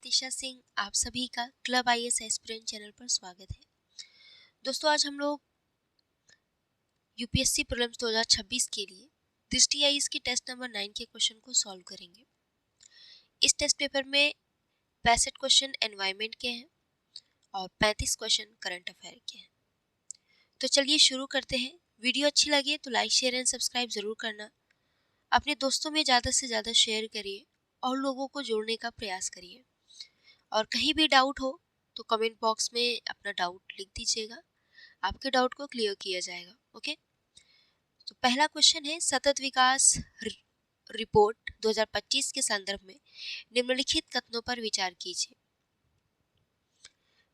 निशा सिंह, आप सभी का क्लब आईएएस एस्पिरेंट चैनल पर स्वागत है। दोस्तों, आज हम लोग यूपीएससी प्रीलिम्स 2026 के लिए दृष्टि आईएएस की टेस्ट नंबर 9 के क्वेश्चन को सॉल्व करेंगे। इस टेस्ट पेपर में 65 क्वेश्चन एनवायरनमेंट के हैं और 35 क्वेश्चन करंट अफेयर के हैं। तो चलिए शुरू करते हैं। वीडियो अच्छी लगे तो लाइक, शेयर एंड सब्सक्राइब जरूर करना। अपने दोस्तों में ज़्यादा से ज़्यादा शेयर करिए और लोगों को जोड़ने का प्रयास करिए। और कहीं भी डाउट हो तो कमेंट बॉक्स में अपना डाउट लिख दीजिएगा, आपके डाउट को क्लियर किया जाएगा। ओके, तो पहला क्वेश्चन है, सतत विकास रिपोर्ट 2025 के संदर्भ में निम्नलिखित कथनों पर विचार कीजिए।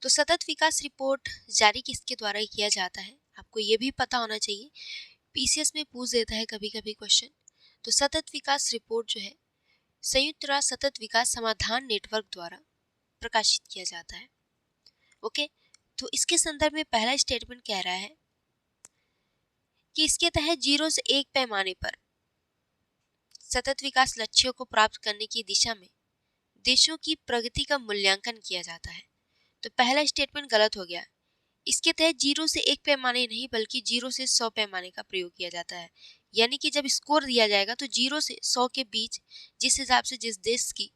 तो सतत विकास रिपोर्ट जारी किसके द्वारा किया जाता है, आपको ये भी पता होना चाहिए, पीसीएस में पूछ देता है कभी कभी क्वेश्चन। तो सतत विकास रिपोर्ट जो है संयुक्त राष्ट्र सतत विकास समाधान नेटवर्क द्वारा प्रकाशित किया जाता है। ओके, तो इसके संदर्भ में पहला स्टेटमेंट कह रहा है कि इसके तहत 0 से 1 पैमाने पर सतत विकास लक्ष्यों को प्राप्त करने की दिशा में देशों की प्रगति का मूल्यांकन किया जाता है। तो पहला स्टेटमेंट गलत हो गया। इसके तहत 0 से 1 पैमाने नहीं बल्कि 0 से 100 पैमाने का प्रयोग किया जाता है। यानी कि जब स्कोर दिया जाएगा तो 0 से 100 के बीच जिस हिसाब से जिस देश की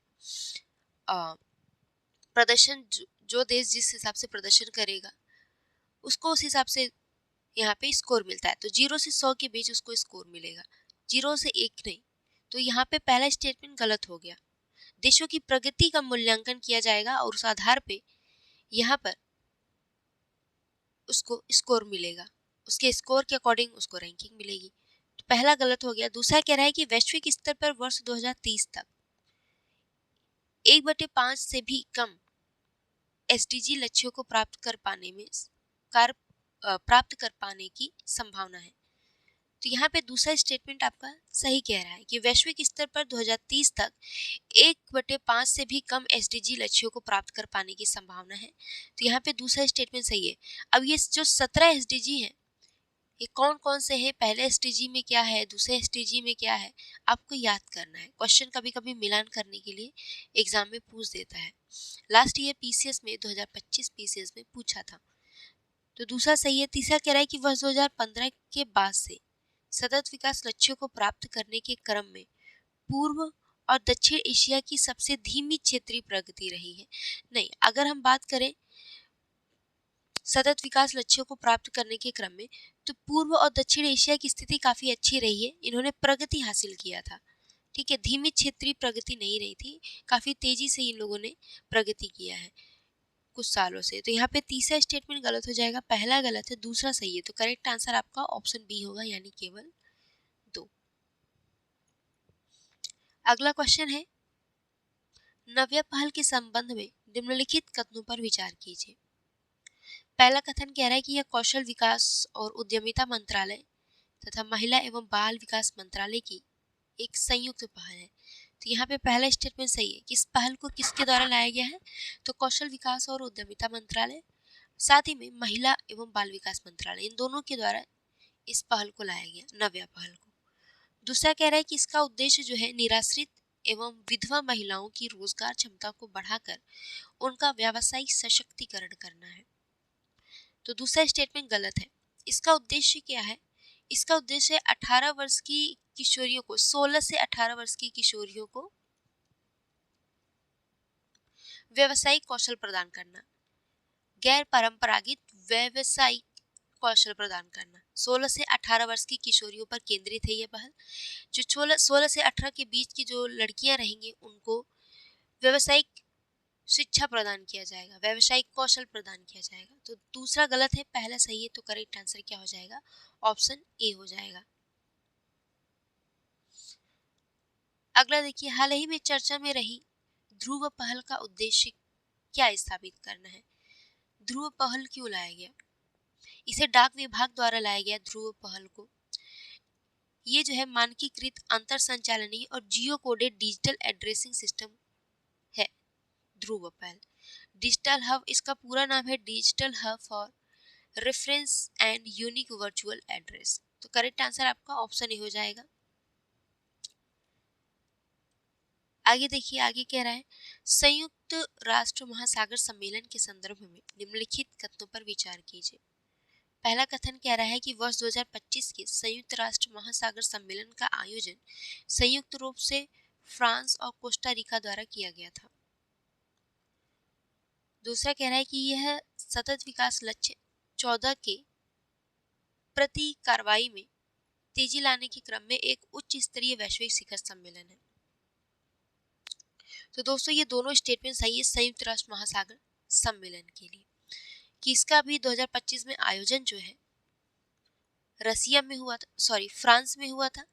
प्रदर्शन जो देश जिस हिसाब से प्रदर्शन करेगा उसको उस हिसाब से यहाँ पे स्कोर मिलता है। तो 0 से 100 के बीच उसको स्कोर मिलेगा, 0 से 1 नहीं। तो यहाँ पे पहला स्टेटमेंट गलत हो गया। देशों की प्रगति का मूल्यांकन किया जाएगा और उस आधार पे यहाँ पर उसको स्कोर मिलेगा, उसके स्कोर के अकॉर्डिंग उसको रैंकिंग मिलेगी। तो पहला गलत हो गया। दूसरा कह रहा है कि वैश्विक स्तर पर वर्ष 2030 तक 1/5 से भी कम एसडीजी लक्ष्यों को प्राप्त कर पाने की संभावना है। तो यहाँ पे दूसरा स्टेटमेंट आपका सही कह रहा है कि वैश्विक स्तर पर 2030 तक 1/5 से भी कम एसडीजी लक्ष्यों को प्राप्त कर पाने की संभावना है। तो यहाँ पे दूसरा स्टेटमेंट सही है। अब ये जो 17 एसडीजी हैं, ये कौन कौन से हैं, पहले एसडीजी में क्या है, दूसरे एसडीजी में क्या है, आपको याद करना है। क्वेश्चन कभी कभी मिलान करने के लिए एग्जाम में पूछ देता है। लास्ट ईयर पीसीएस में 2025 पीसीएस में पूछा था। तो दूसरा सही है। तीसरा कह रहा है कि वर्ष 2015 के बाद से सतत विकास लक्ष्यों को प्राप्त करने के क्रम में पूर्व और दक्षिण एशिया की सबसे धीमी क्षेत्रीय प्रगति रही है। नहीं, अगर हम बात करें सतत विकास लक्ष्यों को प्राप्त करने के क्रम में तो पूर्व और दक्षिण एशिया की स्थिति काफी अच्छी रही है, इन्होंने प्रगति हासिल किया था। ठीक है, धीमी क्षेत्रीय प्रगति नहीं रही थी, काफी तेजी से इन लोगों ने प्रगति किया है कुछ सालों से। तो यहाँ पे तीसरा स्टेटमेंट गलत हो जाएगा, पहला गलत है, दूसरा सही है। तो करेक्ट आंसर आपका ऑप्शन बी होगा, यानी केवल 2। अगला क्वेश्चन है, नव्या पहल के संबंध में निम्नलिखित कथनों पर विचार कीजिए। पहला कथन कह रहा है कि यह कौशल विकास और उद्यमिता मंत्रालय तथा महिला एवं बाल विकास मंत्रालय की एक संयुक्त पहल है। तो यहाँ पे पहला स्टेटमेंट सही है कि इस पहल को किसके द्वारा लाया गया है, तो कौशल विकास और उद्यमिता मंत्रालय, साथ ही में महिला एवं बाल विकास मंत्रालय, इन दोनों के द्वारा इस पहल को लाया गया, नव्या पहल को। दूसरा कह रहा है कि इसका उद्देश्य जो है निराश्रित एवं विधवा महिलाओं की रोजगार क्षमता को बढ़ाकर उनका व्यावसायिक सशक्तिकरण करना है। तो दूसरा स्टेटमेंट गलत है। इसका उद्देश्य क्या है, इसका उद्देश्य 18 वर्ष की किशोरियों को, 16 से 18 वर्ष की किशोरियों को व्यावसायिक कौशल प्रदान करना, गैर परंपरागत व्यावसायिक कौशल प्रदान करना। 16 से 18 वर्ष की किशोरियों पर केंद्रित है यह पहल। जो 16 से 18 के बीच की जो लड़कियां रहेंगी उनको व्यावसायिक शिक्षा प्रदान किया जाएगा, व्यावसायिक कौशल प्रदान किया जाएगा। तो दूसरा गलत है, पहला सही है। तो करेक्ट आंसर क्या हो जाएगा, ऑप्शन ए हो जाएगा। अगला देखिए, हाल ही में चर्चा में रही ध्रुव पहल का उद्देश्य क्या स्थापित करना है। ध्रुव पहल क्यों लाया गया, इसे डाक विभाग द्वारा लाया गया ध्रुव पहल को। ये जो है मानकीकृत अंतर संचालनीय और जियो कोडेड डिजिटल एड्रेसिंग सिस्टम है ध्रुव पहल। डिजिटल हब, इसका पूरा नाम है digital hub for reference and unique virtual address. तो करेक्ट आंसर आपका ऑप्शन ए हो जाएगा। आगे देखिए, आगे कह रहा है संयुक्त राष्ट्र महासागर सम्मेलन के संदर्भ में निम्नलिखित कथनों पर विचार कीजिए। पहला कथन कह रहा है कि वर्ष 2025 के संयुक्त राष्ट्र महासागर सम्मेलन का आयोजन संयुक्त रूप से फ्रांस और कोस्टा रिका द्वारा किया गया था। दूसरा कह रहा है कि यह सतत विकास लक्ष्य 14 के प्रति कार्रवाई में तेजी लाने के क्रम में एक उच्च स्तरीय वैश्विक शिखर सम्मेलन है। तो दोस्तों ये दोनों स्टेटमेंट सही है संयुक्त राष्ट्र महासागर सम्मेलन के लिए, कि इसका भी 2025 में आयोजन जो है रसिया में हुआ था, फ्रांस में हुआ था।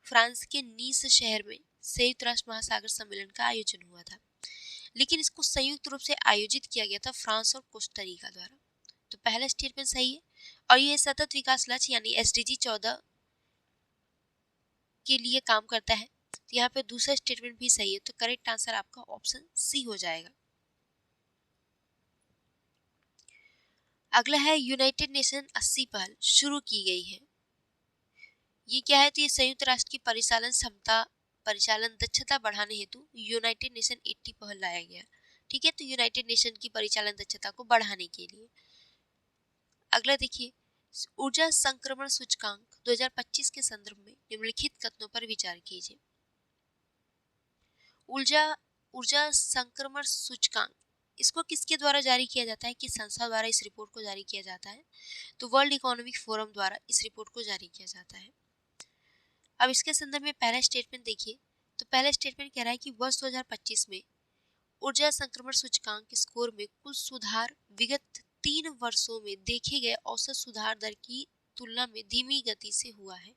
फ्रांस के नीस शहर में संयुक्त राष्ट्र महासागर सम्मेलन का आयोजन हुआ था, लेकिन इसको संयुक्त रूप से आयोजित किया गया था फ्रांस और कोस्टा रिका द्वारा। तो पहला स्टेटमेंट सही है। और ये सतत विकास लक्ष्य यानी SDG 14 के लिए काम करता है। तो यहाँ पे दूसरा स्टेटमेंट भी सही है, तो करेक्ट आंसर आपका ऑप्शन सी हो जाएगा। अगला है यूनाइटेड नेशन 80 पहल शुरू की गई है। ये क्या है? तो ये संयुक्त राष्ट्र की परिचालन दक्षता बढ़ाने हेतु यूनाइटेड नेशन 80 पहल लाया गया। ठीक है, तो यूनाइटेड नेशन की परिचालन दक्षता को बढ़ाने के लिए। अगला देखिए, ऊर्जा संक्रमण सूचकांक 2025 के संदर्भ में निम्नलिखित कथनों पर विचार कीजिए। ऊर्जा संक्रमण सूचकांक इसको किसके द्वारा जारी किया जाता है? किस संस्था द्वारा इस रिपोर्ट को जारी किया जाता है? तो वर्ल्ड इकोनॉमिक फोरम द्वारा इस रिपोर्ट को जारी किया जाता है। अब इसके संदर्भ में पहला स्टेटमेंट देखिए, तो पहला स्टेटमेंट कह रहा है कि वर्ष 2025 में ऊर्जा संक्रमण सूचकांक स्कोर में कुल सुधार विगत 3 वर्षों में देखे गए औसत सुधार दर की तुलना में धीमी गति से हुआ है।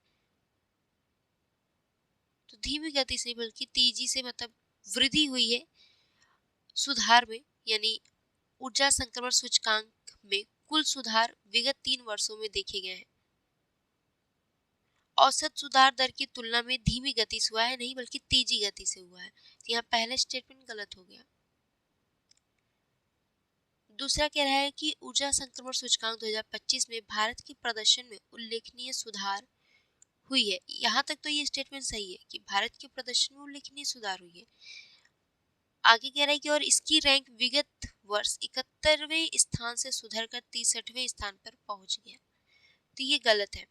तो धीमी गति से बल्कि तेजी से मतलब वृद्धि हुई है सुधार में, यानी ऊर्जा संक्रमण सूचकांक में कुल सुधार विगत 3 वर्षों में देखे गए हैं। औसत सुधार दर की तुलना में धीमी गति से हुआ है, नहीं बल्कि तेजी गति से हुआ है। तो यहाँ पहला स्टेटमेंट गलत हो गया। दूसरा कह रहा है कि ऊर्जा संक्रमण सूचकांक 2025 में भारत के प्रदर्शन में उल्लेखनीय सुधार हुई है। यहाँ तक तो ये स्टेटमेंट सही है कि भारत के प्रदर्शन में उल्लेखनीय सुधार हुई है। आगे कह रहा है कि और इसकी रैंक विगत वर्ष 71वें स्थान से सुधरकर 63वें स्थान पर पहुंच गया। तो ये गलत है।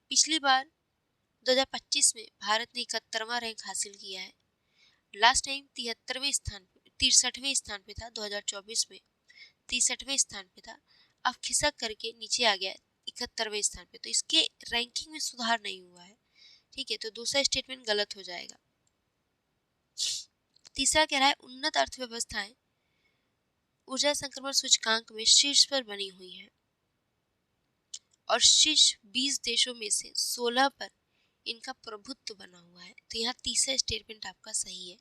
पिछली बार 2025 में भारत ने 71वां रैंक हासिल किया है। लास्ट टाइम 63वें स्थान पे था, 2024 में 63वें स्थान पे था। अब खिसक करके नीचे आ गया 71वें स्थान पे, तो इसके रैंकिंग में सुधार नहीं हुआ है। ठीक है, तो दूसरा स्टेटमेंट गलत हो जाएगा। तीसरा कह रहा है उन्नत अर्थव्यवस्थाएं ऊर्जा संक्रमण सूचकांक में शीर्ष पर बनी हुई हैं और शीर्ष 20 देशों में से 16 पर इनका प्रभुत्व बना हुआ है। तो यहाँ तीसरा स्टेटमेंट आपका सही है।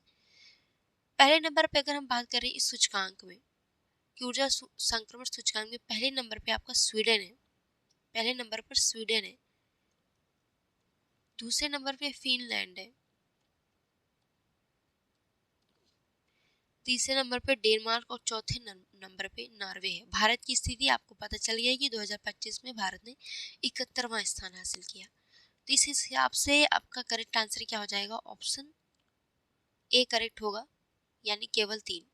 पहले नंबर पे अगर हम बात करें इस सूचकांक में कि ऊर्जा संक्रमण सूचकांक में पहले नंबर पे आपका स्वीडन है, पहले नंबर पर स्वीडन है, दूसरे नंबर पे फिनलैंड है, तीसरे नंबर पे डेनमार्क और चौथे नंबर पे नॉर्वे है। भारत की स्थिति आपको पता चल गया है कि 2025 में भारत ने 71वां स्थान हासिल किया। तो इस हिसाब से आपका करेक्ट आंसर क्या हो जाएगा? ऑप्शन ए करेक्ट होगा, यानी केवल 3।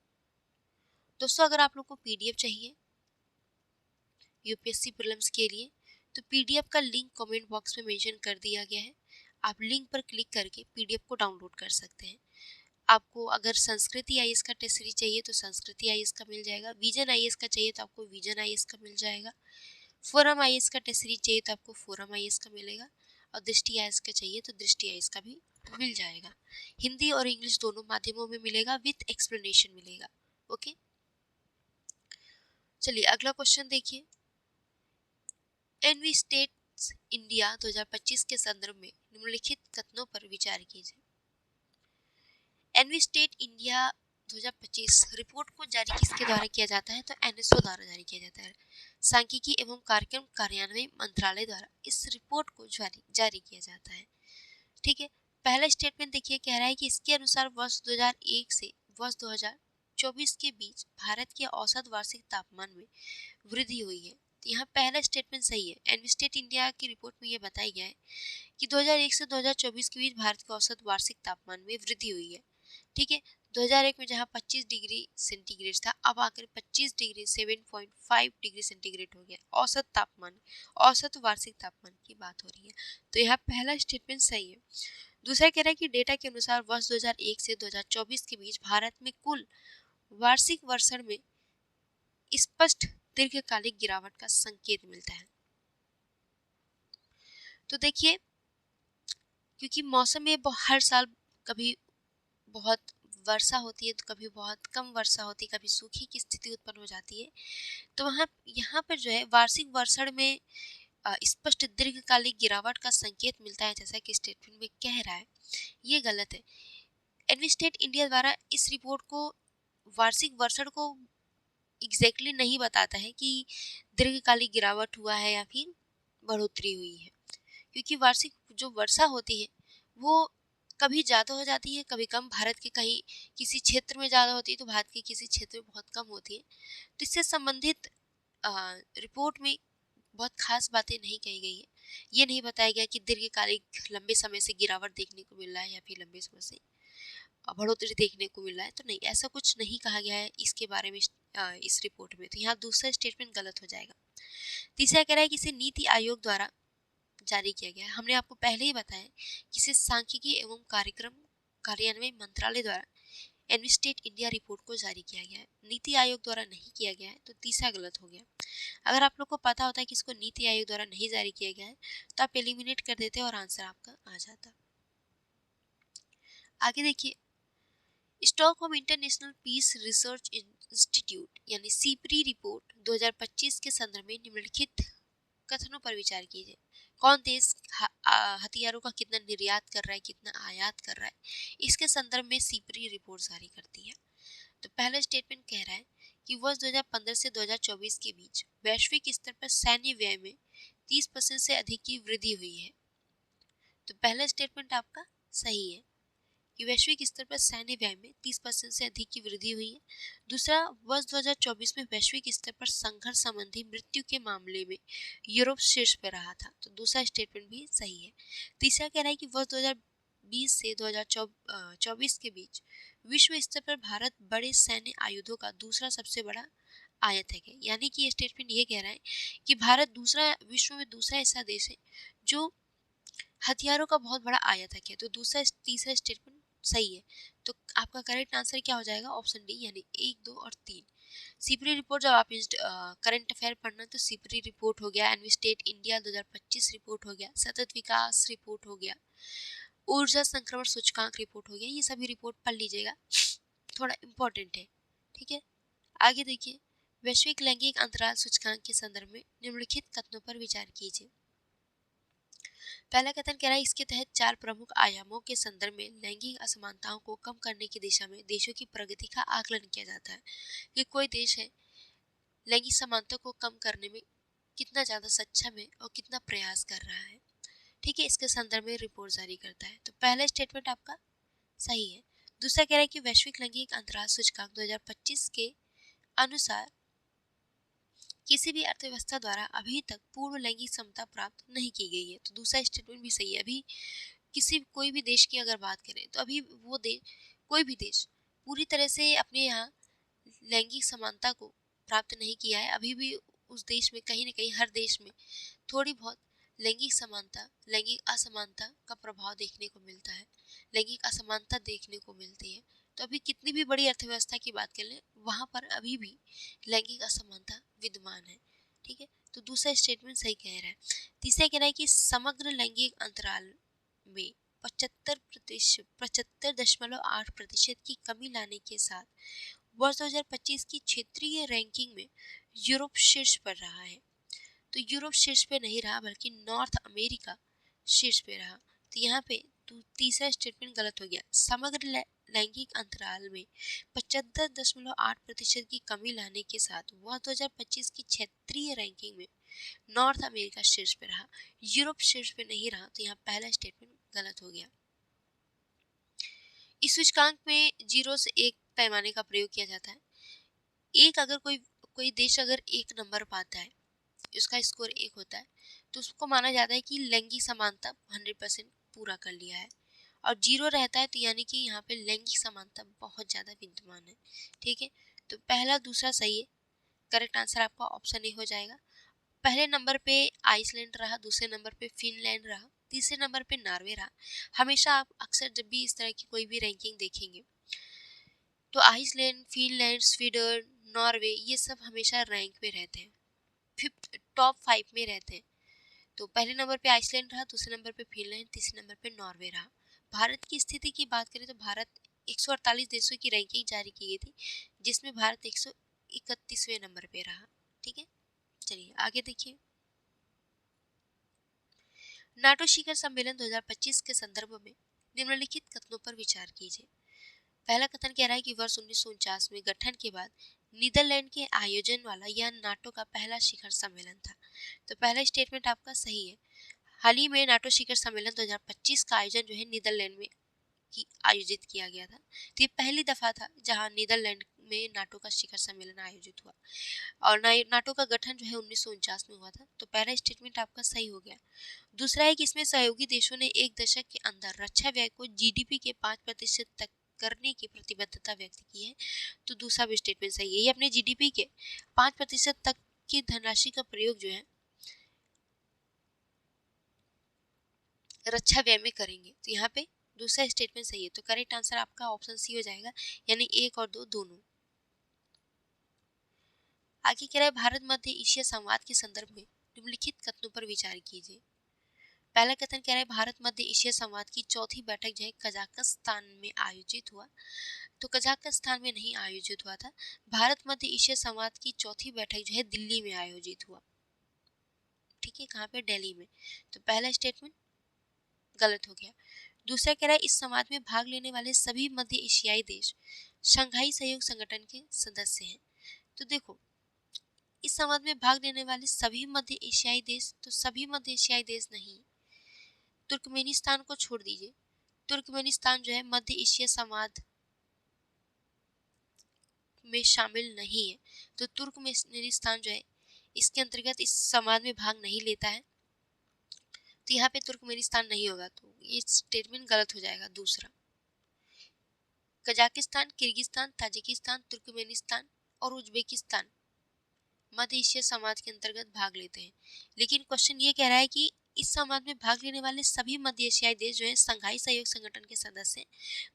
दोस्तों अगर आप लोग को PDF चाहिए UPSC प्रीलिम्स के लिए, तो PDF का लिंक कमेंट बॉक्स में मेंशन कर दिया गया है। आप लिंक पर क्लिक करके PDF को डाउनलोड कर सकते हैं। आपको अगर संस्कृति IAS का टेस्ट सीरीज चाहिए तो संस्कृति IAS का मिल जाएगा, विजन IAS का चाहिए तो आपको विजन IAS का मिल जाएगा, फोरम IAS का टेस्ट सीरीज चाहिए तो आपको फोरम IAS का मिलेगा, और दृष्टि IAS का चाहिए तो दृष्टि IAS का भी मिल जाएगा। हिंदी और इंग्लिश दोनों माध्यमों में मिलेगा, विथ एक्सप्लेनेशन मिलेगा। ओके, चलिए अगला क्वेश्चन देखिए। एनवी स्टेट्स इंडिया 2025 के संदर्भ में निम्नलिखित कथनों पर विचार कीजिए। एनवी स्टेट इंडिया 2025 रिपोर्ट को जारी किसके द्वारा किया जाता है? तो NSO द्वारा जारी किया जाता है। सांख्यिकी एवं कार्यक्रम कार्यान्वयन मंत्रालय द्वारा इस रिपोर्ट को जारी किया जाता है। ठीक है, पहला स्टेटमेंट देखिए, कह रहा है कि इसके अनुसार वर्ष 2001 से वर्ष 2024 के बीच भारत के औसत वार्षिक तापमान में वृद्धि हुई है। तो यहाँ पहला स्टेटमेंट सही है। एनविस्टेट इंडिया की रिपोर्ट में ये बताया गया है कि 2001 से 2024 के बीच भारत के औसत वार्षिक तापमान में वृद्धि हुई है। ठीक है, 2001 में जहाँ 25 डिग्री सेंटीग्रेड था, अब आकर 25 डिग्री 7.5 डिग्री सेंटीग्रेड हो गया। औसत तापमान, औसत वार्षिक तापमान की बात हो रही है। तो यहाँ पहला स्टेटमेंट सही है। दूसरा कह रहा है कि डेटा के अनुसार वर्ष 2001 से 2024 के बीच भारत में कुल वार्षिक वर्षण में स्पष्ट दीर्घकालिक गिरावट का संकेत मिलता है। तो देखिए, क्योंकि मौसम में हर साल कभी बहुत वर्षा होती है, तो कभी बहुत कम वर्षा होती है, कभी सूखी की स्थिति उत्पन्न हो जाती है, तो वहाँ यहाँ पर जो है वार्षिक वर्षण में स्पष्ट दीर्घकालिक गिरावट का संकेत मिलता है, जैसा कि स्टेटमेंट में कह रहा है। ये गलत है। एनविस्टेट इंडिया द्वारा इस रिपोर्ट को वार्षिक वर्षण को एग्जैक्टली नहीं बताता है कि दीर्घकालिक गिरावट हुआ है या फिर बढ़ोतरी हुई है, क्योंकि वार्षिक जो वर्षा होती है वो कभी ज़्यादा हो जाती है, कभी कम। भारत के कहीं किसी क्षेत्र में ज़्यादा होती है तो भारत के किसी क्षेत्र में बहुत कम होती है। तो इससे संबंधित रिपोर्ट में बहुत खास बातें नहीं कही गई है। ये नहीं बताया गया कि दीर्घकालिक लंबे समय से गिरावट देखने को मिल रहा है या फिर लंबे समय से बढ़ोतरी देखने को मिल रहा है। तो नहीं, ऐसा कुछ नहीं कहा गया है इसके बारे में इस रिपोर्ट में। तो यहाँ दूसरा स्टेटमेंट गलत हो जाएगा। तीसरा कह रहा है कि इसे नीति आयोग द्वारा जारी किया गया है। हमने आपको पहले ही बताया कि इसे सांख्यिकी एवं कार्यक्रम कार्यान्वयन मंत्रालय द्वारा एनविस्टेट इंडिया रिपोर्ट को जारी किया गया है, नीति आयोग द्वारा नहीं किया गया है। तो तीसरा गलत हो गया। अगर आप लोग को पता होता है कि इसको नीति आयोग द्वारा नहीं जारी किया गया है तो आप एलिमिनेट कर देते और आंसर आपका आ जाता। आगे देखिए, Stockholm International Peace Research Institute यानी सीपरी रिपोर्ट 2025 के संदर्भ में निम्नलिखित कथनों पर विचार कीजिए। कौन देश हथियारों का कितना निर्यात कर रहा है, कितना आयात कर रहा है, इसके संदर्भ में सीपरी रिपोर्ट जारी करती है। तो पहला स्टेटमेंट कह रहा है कि वर्ष 2015 से 2024 के बीच वैश्विक स्तर पर सैन्य व्यय में 30% से अधिक की वृद्धि हुई है। तो पहला स्टेटमेंट आपका सही है कि वैश्विक स्तर पर सैन्य व्यय में 30% से अधिक की वृद्धि हुई है। दूसरा, वर्ष 2024 में वैश्विक स्तर पर संघर्ष संबंधी मृत्यु के मामले में यूरोप शीर्ष पर रहा था। तो दूसरा स्टेटमेंट भी सही है। तीसरा कह रहा है कि वर्ष 2020 से 2024 के बीच विश्व स्तर पर भारत बड़े सैन्य आयुधों का दूसरा सबसे बड़ा आयातक है। यानी कि ये स्टेटमेंट ये कह रहा है कि भारत दूसरा विश्व में दूसरा ऐसा देश है जो हथियारों का बहुत बड़ा आयातक है। तो तीसरा स्टेटमेंट सही है। तो आपका करेक्ट आंसर क्या हो जाएगा? ऑप्शन डी, यानी 1, 2 और 3। सीपरी रिपोर्ट, जब आप करंट अफेयर पढ़ना तो सीपरी रिपोर्ट हो गया, एनविस्टेट इंडिया 2025 रिपोर्ट हो गया, सतत विकास रिपोर्ट हो गया, ऊर्जा संक्रमण सूचकांक रिपोर्ट हो गया। ये सभी रिपोर्ट पढ़ लीजिएगा, थोड़ा इंपॉर्टेंट है। ठीक है, आगे देखिए, वैश्विक लैंगिक अंतराल सूचकांक के संदर्भ में निम्नलिखित कथनों पर विचार कीजिए। पहला कथन कह रहा है, इसके तहत 4 प्रमुख आयामों के संदर्भ में लैंगिक असमानताओं को कम करने की दिशा में देशों की प्रगति का आकलन किया जाता है कि कोई देश है लैंगिक समानता को कम करने में कितना ज़्यादा सक्षम है और कितना प्रयास कर रहा है। ठीक है, इसके संदर्भ में रिपोर्ट जारी करता है। तो पहला स्टेटमेंट आपका सही है। दूसरा कह रहा है कि वैश्विक लैंगिक अंतराल सूचकांक 2025 के अनुसार किसी भी अर्थव्यवस्था द्वारा अभी तक पूर्ण लैंगिक समता प्राप्त नहीं की गई है। तो दूसरा स्टेटमेंट भी सही है। अभी कोई भी देश की अगर बात करें तो अभी वो देश, कोई भी देश पूरी तरह से अपने यहाँ लैंगिक समानता को प्राप्त नहीं किया है। अभी भी उस देश में कहीं ना कहीं, हर देश में थोड़ी बहुत लैंगिक समानता, लैंगिक असमानता का प्रभाव देखने को मिलता है, लैंगिक असमानता देखने को मिलती है। तो अभी कितनी भी बड़ी अर्थव्यवस्था की बात कर लें, वहाँ पर अभी भी लैंगिक असमानता विद्यमान है। ठीक है, तो दूसरा स्टेटमेंट सही कह रहा है। तीसरा कह रहा है कि समग्र लैंगिक अंतराल में 75.8% की कमी लाने के साथ वर्ष 2025 की क्षेत्रीय रैंकिंग में यूरोप शीर्ष पर रहा है। तो यूरोप शीर्ष पे नहीं रहा, बल्कि नॉर्थ अमेरिका शीर्ष पे रहा। तो यहाँ पे तीसरा स्टेटमेंट गलत हो गया। समग्र लैंगिक अंतराल में 75.8% की कमी लाने के साथ वह 2025 की क्षेत्रीय रैंकिंग में नॉर्थ अमेरिका शीर्ष पे रहा, यूरोप शीर्ष पे नहीं रहा। तो यहाँ पहला स्टेटमेंट गलत हो गया। इस सूचकांक में 0 से 1 पैमाने का प्रयोग किया जाता है। एक अगर कोई देश अगर 1 नंबर पाता है उसका स्कोर 1 होता है, तो उसको माना जाता है कि लैंगिक समानता 100% पूरा कर लिया है। और 0 रहता है तो यानी कि यहाँ पे लैंगिक समानता बहुत ज़्यादा विद्यमान है। ठीक है, तो पहला दूसरा सही है। करेक्ट आंसर आपका ऑप्शन ए हो जाएगा। पहले नंबर पे आइसलैंड रहा, दूसरे नंबर पे फिनलैंड रहा, तीसरे नंबर पे नॉर्वे रहा। हमेशा आप अक्सर जब भी इस तरह की कोई भी रैंकिंग देखेंगे तो आइसलैंड, फिनलैंड, स्वीडन, नॉर्वे ये सब हमेशा रैंक पे रहते हैं, फिफ्थ टॉप 5 में रहते हैं। तो पहले नंबर पे आइसलैंड रहा, दूसरे नंबर पे फिनलैंड, तीसरे नंबर पे नॉर्वे रहा। भारत की स्थिति की बात करें तो भारत 148 देशों की रैंकिंग जारी की गई थी, जिसमें भारत 131वें नंबर पे रहा। ठीक है, चलिए आगे देखिए। नाटो शिखर सम्मेलन 2025 के संदर्भ में निम्नलिखित कथनों पर विचार कीजिए। पहला कथन कह रहा है कि वर्ष 1949 में गठन के बाद नीदरलैंड के आयोजन वाला यह नाटो का पहला शिखर सम्मेलन था। तो पहला स्टेटमेंट आपका सही है। हाल ही में नाटो शिखर सम्मेलन 2025 का आयोजन जो है नीदरलैंड में आयोजित किया गया था। तो ये पहली दफा था जहां नीदरलैंड में नाटो का शिखर सम्मेलन आयोजित हुआ और नाटो का गठन जो है 1949 में हुआ था। तो पहला स्टेटमेंट आपका सही हो गया। दूसरा है कि इसमें सहयोगी देशों ने एक दशक के अंदर रक्षा व्यय को जीडीपी के 5% तक करने की प्रतिबद्धता व्यक्त की है। तो दूसरा भी स्टेटमेंट सही है। ये अपने जीडीपी के 5% तक की धनराशि का प्रयोग जो है रक्षा व्यय में करेंगे। तो यहाँ पे दूसरा स्टेटमेंट सही है। तो करेक्ट आंसर आपका ऑप्शन सी हो जाएगा, यानी 1 और 2 दोनों। आगे कह रहा है भारत मध्य एशिया संवाद के संदर्भ में निम्नलिखित कथनों पर विचार कीजिए। पहला कथन कह रहा है भारत मध्य एशिया संवाद की चौथी बैठक जो है कजाकिस्तान में आयोजित हुआ। तो कजाकिस्तान में नहीं आयोजित हुआ था। भारत मध्य एशिया संवाद की चौथी बैठक जो है दिल्ली में आयोजित हुआ। ठीक है, कहाँ पे? दिल्ली में। तो पहला स्टेटमेंट गलत हो गया। दूसरा कह रहा है इस संवाद में भाग लेने वाले सभी मध्य एशियाई देश शंघाई सहयोग संगठन के सदस्य हैं। तो देखो, इस संवाद में भाग लेने वाले सभी मध्य एशियाई देश, तो सभी मध्य एशियाई देश नहीं, तुर्कमेनिस्तान को छोड़ दीजिए। तुर्कमेनिस्तान जो है मध्य एशिया संवाद में शामिल नहीं है। तो तुर्कमेनिस्तान जो है इसके अंतर्गत इस संवाद में भाग नहीं लेता है। तो यहाँ पे तुर्कमेनिस्तान नहीं होगा, तो ये स्टेटमेंट गलत हो जाएगा। दूसरा, कजाकिस्तान, किर्गिस्तान, ताजिकिस्तान, तुर्कमेनिस्तान और उज्बेकिस्तान मध्य एशिया समाज के अंतर्गत भाग लेते हैं। लेकिन क्वेश्चन ये कह रहा है कि इस समाज में भाग लेने वाले सभी मध्य एशियाई देश जो है संघाई सहयोग संगठन के सदस्य हैं।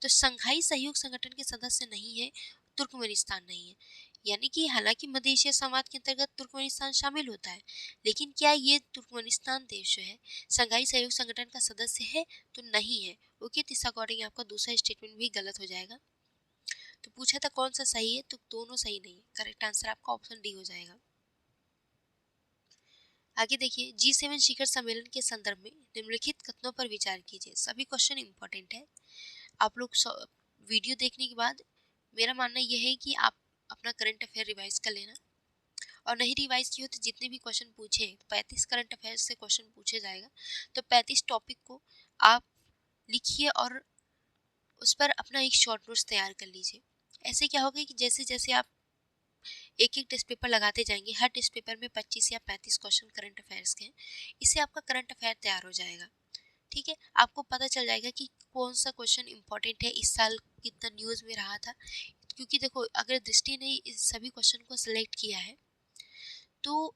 तो संघाई सहयोग संगठन के सदस्य नहीं है, तुर्कमेनिस्तान नहीं है। यानी कि हालांकि मध्य एशिया समाज के अंतर्गत तुर्कमेनिस्तान शामिल होता है, लेकिन क्या ये तुर्कमेनिस्तान देश जो है संघाई सहयोग संगठन का सदस्य है? तो नहीं है। ओके, तो इस अकॉर्डिंग आपका दूसरा स्टेटमेंट भी गलत हो जाएगा। तो पूछा था कौन सा सही है, तो दोनों सही नहीं है। करेक्ट आंसर आपका ऑप्शन डी हो जाएगा। आगे देखिए, G7 शिखर सम्मेलन के संदर्भ में निम्नलिखित कथनों पर विचार कीजिए। सभी क्वेश्चन इंपॉर्टेंट है। आप लोग वीडियो देखने के बाद मेरा मानना यह है कि आप अपना करंट अफेयर रिवाइज कर लेना, और नहीं रिवाइज की हो तो जितने भी क्वेश्चन पूछे, 35 करंट अफेयर से क्वेश्चन पूछे जाएगा, तो 35 टॉपिक को आप लिखिए और उस पर अपना एक शॉर्ट नोट्स तैयार कर लीजिए। ऐसे क्या होगा कि जैसे जैसे आप एक एक टेस्ट पेपर लगाते जाएंगे, हर टेस्ट पेपर में 25 या 35 क्वेश्चन करंट अफेयर्स के हैं। इससे आपका करंट अफेयर तैयार हो जाएगा। ठीक है, आपको पता चल जाएगा कि कौन सा क्वेश्चन इंपॉर्टेंट है, इस साल कितना न्यूज़ में रहा था। क्योंकि देखो, अगर दृष्टि ने इस सभी क्वेश्चन को सिलेक्ट किया है तो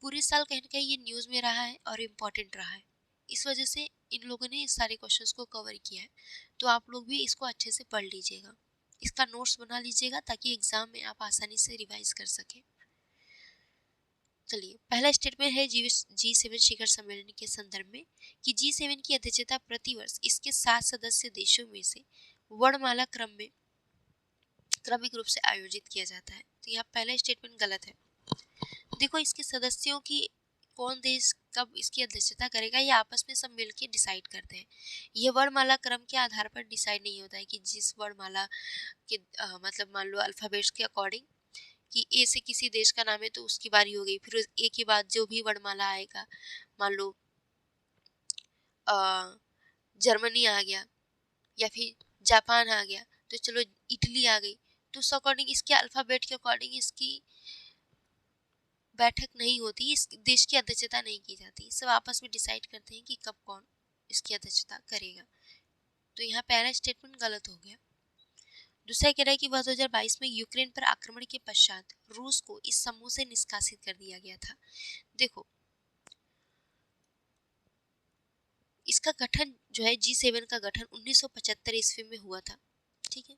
पूरे साल कहीं ना कहीं ये न्यूज़ में रहा है और इम्पॉर्टेंट रहा है। इस वजह से इन लोगों ने इस सारे क्वेश्चंस को कवर किया है। तो आप लोग भी इसको अच्छे से पढ़ लीजिएगा, इसका नोट्स बना लीजिएगा, ताकि एग्जाम में आप आसानी से रिवाइज कर सकें। चलिए, पहला स्टेटमेंट है G7 शिखर सम्मेलन के संदर्भ में कि G7 की अध्यक्षता प्रतिवर्ष इसके 7 सदस्य देशों में से वर्णमाला क्रम में क्रमिक रूप से आयोजित किया जाता है। तो यहाँ पहला स्टेटमेंट गलत है। देखो, इसके सदस्यों की कौन देश कब इसकी अध्यक्षता करेगा, ये आपस में सब मिलके डिसाइड करते हैं। ये वर्णमाला क्रम के आधार पर डिसाइड नहीं होता है कि जिस वर्णमाला के मतलब मान लो अल्फाबेट्स के अकॉर्डिंग कि ए से किसी देश का नाम है तो उसकी बारी हो गई, फिर ए के बाद जो भी वर्णमाला आएगा, मान लो जर्मनी आ गया या फिर जापान आ गया, तो चलो इटली आ गई। तो उस अकॉर्डिंग इसके अल्फाबेट के अकॉर्डिंग इसकी बैठक नहीं होती, इस देश की अध्यक्षता नहीं की जाती, सब आपस में डिसाइड करते हैं कि कब कौन इसकी अध्यक्षता करेगा। तो यहाँ पहला स्टेटमेंट गलत हो गया। दूसरा कह रहा है कि वह 2022 में यूक्रेन पर आक्रमण के पश्चात रूस को इस समूह से निष्कासित कर दिया गया था। देखो, इसका गठन जो है G7 का गठन 1975 ईस्वी में हुआ था। ठीक है,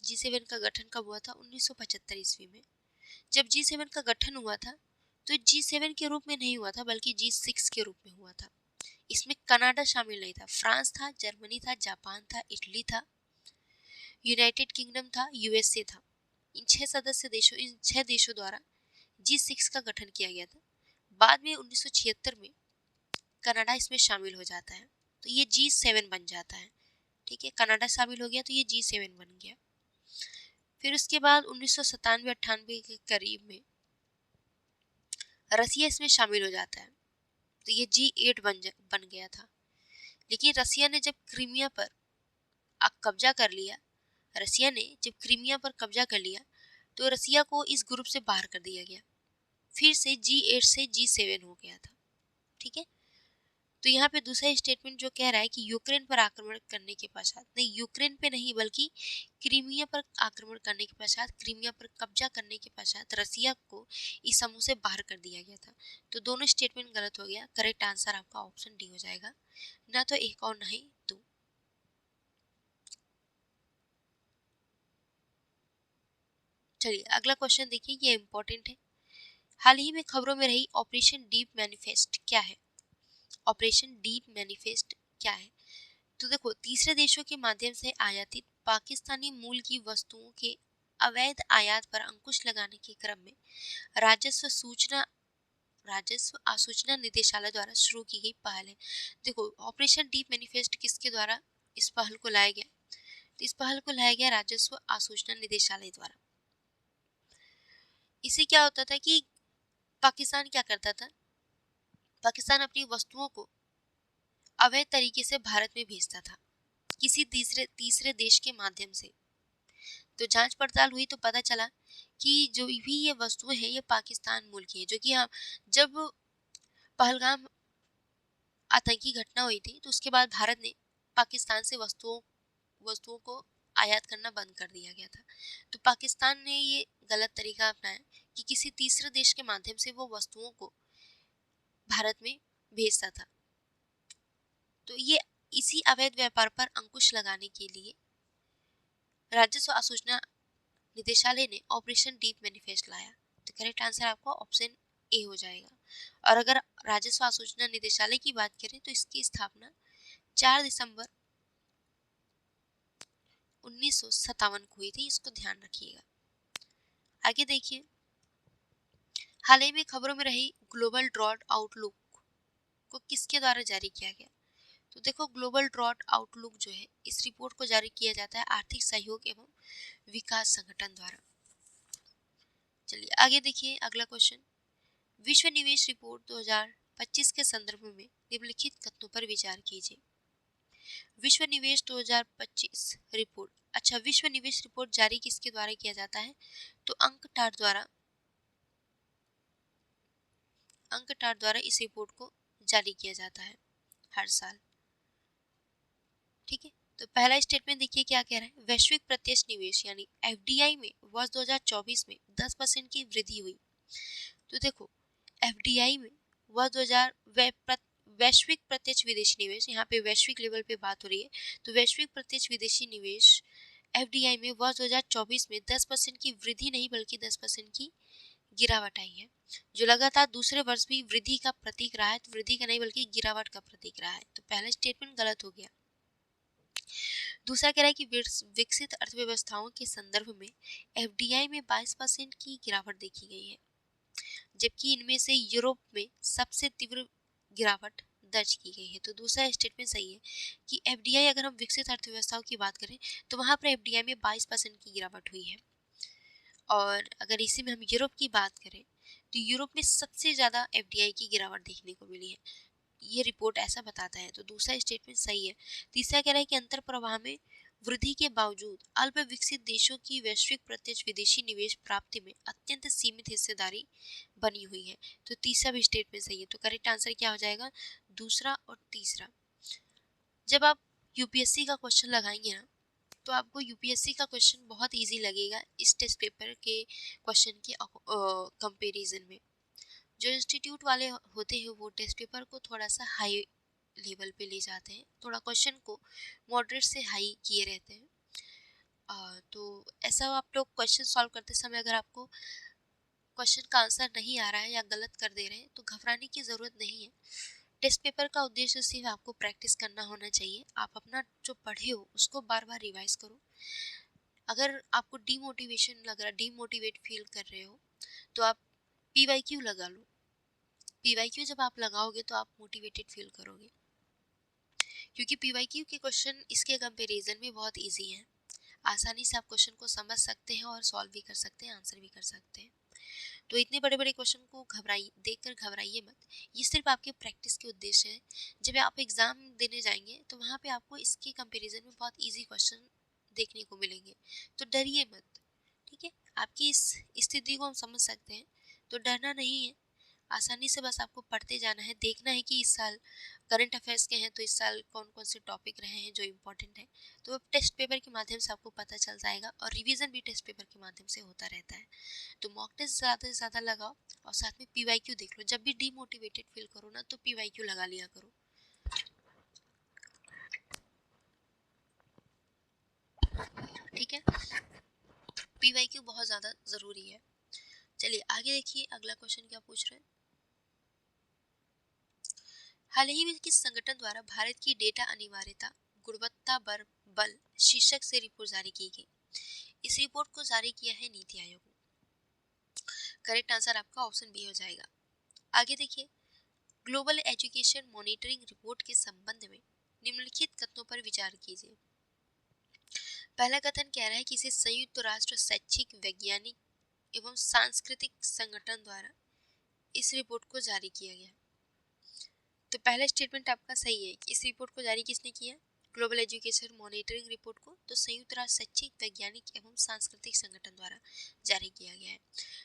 G7 का गठन कब हुआ था? 1975 ईस्वी में। जब G7 का गठन हुआ था तो G7 के रूप में नहीं हुआ था, बल्कि G6 के रूप में हुआ था। इसमें कनाडा शामिल नहीं था, फ्रांस था, जर्मनी था, जापान था, इटली था, यूनाइटेड किंगडम था, यूएसए था। इन 6 देशों द्वारा G6 का गठन किया गया था। बाद में 1976 में कनाडा इसमें शामिल हो जाता है, तो ये G7 बन जाता है। ठीक है, कनाडा शामिल हो गया तो ये G7 बन गया। फिर उसके बाद 1997-98 के करीब में रसिया इसमें शामिल हो जाता है, तो ये G8 बन गया था। लेकिन रसिया ने जब क्रीमिया पर कब्जा कर लिया, तो रसिया को इस ग्रुप से बाहर कर दिया गया। फिर से G8 से G7 हो गया था। ठीक है, तो यहाँ पे दूसरा स्टेटमेंट जो कह रहा है कि यूक्रेन पर आक्रमण करने के पश्चात, नहीं, यूक्रेन पे नहीं बल्कि क्रीमिया पर आक्रमण करने के पश्चात, क्रीमिया पर कब्जा करने के पश्चात रसिया को इस समूह से बाहर कर दिया गया था। तो दोनों स्टेटमेंट गलत हो गया। करेक्ट आंसर आपका ऑप्शन डी हो जाएगा, ना तो एक और ना ही दो। चलिए अगला क्वेश्चन देखिए, ये इंपॉर्टेंट है। हाल ही में खबरों में रही ऑपरेशन डीप मैनिफेस्ट क्या है? ऑपरेशन डीप मैनिफेस्ट क्या है? तो देखो, तीसरे देशों के माध्यम से आयातित पाकिस्तानी मूल की वस्तुओं के अवैध आयात पर अंकुश लगाने के क्रम में राजस्व आसूचना निदेशालय द्वारा शुरू की गई पहल है। देखो, ऑपरेशन डीप मैनिफेस्ट किसके द्वारा इस पहल को लाया गया? तो इस पहल को लाया गया राजस्व आसूचना निदेशालय द्वारा। इसे क्या होता था कि पाकिस्तान क्या करता था, पाकिस्तान अपनी वस्तुओं को अवैध तरीके से भारत में भेजता था किसी तीसरे देश के माध्यम से। तो जांच पड़ताल हुई तो पता चला कि जो भी ये वस्तुएं हैं ये पाकिस्तान मूल की है। जो कि, हाँ, जब पहलगाम आतंकी घटना हुई थी तो उसके बाद भारत ने पाकिस्तान से वस्तुओं को आयात करना बंद कर दिया गया था। तो पाकिस्तान ने ये गलत तरीका अपनाया कि किसी तीसरे देश के माध्यम से वो वस्तुओं को भारत में भेजता था। तो ये इसी अवैध व्यापार पर अंकुश लगाने के लिए राजस्व आसूचना निदेशालय ने ऑपरेशन डीप मैनिफेस्ट लाया। तो करेक्ट आंसर आपका ऑप्शन ए हो जाएगा। और अगर राजस्व आसूचना निदेशालय की बात करें तो इसकी स्थापना 4 दिसंबर 1957 को हुई थी, इसको ध्यान रखिएगा। आगे देखिए, हाल ही में खबरों में रही ग्लोबल ड्रॉट आउटलुक को किसके द्वारा जारी किया गया? तो देखो, ग्लोबल ड्रॉट आउटलुक जो है, इस रिपोर्ट को जारी किया जाता है आर्थिक सहयोग एवं विकास संगठन द्वारा। चलिए आगे देखिए अगला क्वेश्चन, विश्व निवेश रिपोर्ट 2025 के संदर्भ में निम्नलिखित कथनों पर विचार कीजिए। विश्व निवेश 2025 रिपोर्ट, अच्छा, विश्व निवेश रिपोर्ट जारी किसके द्वारा किया जाता है? तो अंकटाड द्वारा इस रिपोर्ट को जारी किया जाता है हर साल। ठीक है, तो पहला स्टेटमेंट देखिए क्या कह रहा है, वैश्विक प्रत्यक्ष निवेश यानी एफडीआई में वर्ष 2024 में 10% की वृद्धि हुई। तो देखो, एफडीआई में वर्ष 2000 वैश्विक प्रत्यक्ष विदेशी निवेश, यहाँ पे वैश्विक लेवल पे बात हो रही है, तो वैश्विक प्रत्यक्ष विदेशी निवेश एफडीआई में वर्ष 2024 में 10% की वृद्धि नहीं बल्कि 10% की गिरावट आई है, जो लगातार दूसरे वर्ष भी वृद्धि का प्रतीक रहा है। तो वृद्धि का नहीं बल्कि गिरावट का प्रतीक रहा है। तो पहला स्टेटमेंट गलत हो गया। दूसरा कह रहा है कि विकसित अर्थव्यवस्थाओं के संदर्भ में एफडीआई में 22% की गिरावट देखी गई है, जबकि इनमें से यूरोप में सबसे तीव्र गिरावट दर्ज की गई है। तो दूसरा स्टेटमेंट सही है कि एफडीआई, अगर हम विकसित अर्थव्यवस्थाओं की बात करें तो वहां पर एफडीआई में 22% की गिरावट हुई है। और अगर इसी में हम यूरोप की बात करें तो यूरोप में सबसे ज्यादा एफडीआई की गिरावट देखने को मिली है, ये रिपोर्ट ऐसा बताता है। तो दूसरा स्टेटमेंट सही है। तीसरा कह रहा है कि अंतर प्रवाह में वृद्धि के बावजूद अल्प विकसित देशों की वैश्विक प्रत्यक्ष विदेशी निवेश प्राप्ति में अत्यंत सीमित हिस्सेदारी बनी हुई है। तो तीसरा भी स्टेटमेंट सही है। तो करेक्ट आंसर क्या हो जाएगा? दूसरा और तीसरा। जब आप यूपीएससी का क्वेश्चन लगाएंगे ना, तो आपको यूपीएससी का क्वेश्चन बहुत इजी लगेगा इस टेस्ट पेपर के क्वेश्चन के कंपैरिजन में। जो इंस्टीट्यूट वाले होते हैं वो टेस्ट पेपर को थोड़ा सा हाई लेवल पे ले जाते हैं, थोड़ा क्वेश्चन को मॉडरेट से हाई किए रहते हैं। तो ऐसा आप लोग क्वेश्चन सॉल्व करते समय अगर आपको क्वेश्चन का आंसर नहीं आ रहा है या गलत कर दे रहे हैं तो घबराने की ज़रूरत नहीं है। टेस्ट पेपर का उद्देश्य सिर्फ आपको प्रैक्टिस करना होना चाहिए। आप अपना जो पढ़े हो उसको बार बार रिवाइज करो। अगर आपको डीमोटिवेशन लग रहा, डीमोटिवेट फील कर रहे हो, तो आप पीवाईक्यू लगा लो। पीवाईक्यू जब आप लगाओगे तो आप मोटिवेटेड फील करोगे, क्योंकि पीवाईक्यू के क्वेश्चन इसके कंपैरिजन में बहुत इजी हैं। आसानी से आप क्वेश्चन को समझ सकते हैं और सॉल्व भी कर सकते हैं, आंसर भी कर सकते हैं। तो इतने बड़े बड़े क्वेश्चन को देखकर घबराइए मत। ये सिर्फ आपके प्रैक्टिस के उद्देश्य है। जब आप एग्जाम देने जाएंगे तो वहाँ पे आपको इसके कंपैरिजन में बहुत इजी क्वेश्चन देखने को मिलेंगे, तो डरिए मत। ठीक है, आपकी इस स्थिति को हम समझ सकते हैं, तो डरना नहीं है। आसानी से बस आपको पढ़ते जाना है, देखना है कि इस साल करंट अफेयर्स के हैं तो इस साल कौन कौन से टॉपिक रहे हैं जो इम्पोर्टेंट है। तो अब टेस्ट पेपर के माध्यम से आपको पता चल जाएगा, और रिवीजन भी टेस्ट पेपर के माध्यम से होता रहता है। तो मॉक टेस्ट ज़्यादा से ज़्यादा लगाओ और साथ में पीवाईक्यू देख लो। जब भी डीमोटिवेटेड फील करो ना तो पीवाईक्यू लगा लिया करो। ठीक है, पीवाईक्यू बहुत ज़्यादा ज़रूरी है। चलिए आगे देखिए, अगला क्वेश्चन क्या पूछ रहे हैं। हाल ही में किस संगठन द्वारा भारत की डेटा अनिवार्यता गुणवत्ता पर बल शीर्षक से रिपोर्ट जारी की गई? इस रिपोर्ट को जारी किया है नीति आयोग। करेक्ट आंसर आपका ऑप्शन बी हो जाएगा। आगे देखिए, ग्लोबल एजुकेशन मॉनिटरिंग रिपोर्ट के संबंध में निम्नलिखित कथनों पर विचार कीजिए। पहला कथन कह रहा है कि इसे संयुक्त राष्ट्र शैक्षिक वैज्ञानिक एवं सांस्कृतिक संगठन द्वारा इस रिपोर्ट को जारी किया गया। तो पहला स्टेटमेंट आपका सही है कि इस रिपोर्ट को जारी किसने किया? ग्लोबल एजुकेशन मॉनिटरिंग रिपोर्ट को तो संयुक्त राष्ट्र शैक्षिक वैज्ञानिक एवं सांस्कृतिक संगठन द्वारा जारी किया गया है।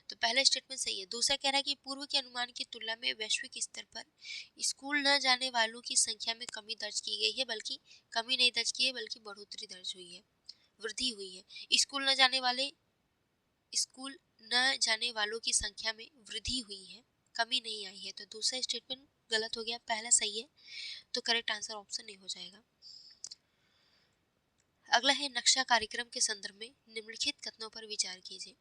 तो पहला स्टेटमेंट सही है। दूसरा कह रहा है कि पूर्व के अनुमान की तुलना में वैश्विक स्तर पर स्कूल न जाने वालों की संख्या में कमी दर्ज की गई है, बल्कि कमी नहीं दर्ज की है बल्कि बढ़ोतरी दर्ज हुई है, वृद्धि हुई है। स्कूल न जाने वालों की संख्या में वृद्धि हुई है, कमी नहीं आई है। तो दूसरा स्टेटमेंट गलत हो गया, पहला सही है। तो करेक्ट आंसर ऑप्शन ए हो जाएगा। अगला है, नक्शा कार्यक्रम के संदर्भ में निम्नलिखित कथनों पर विचार कीजिए।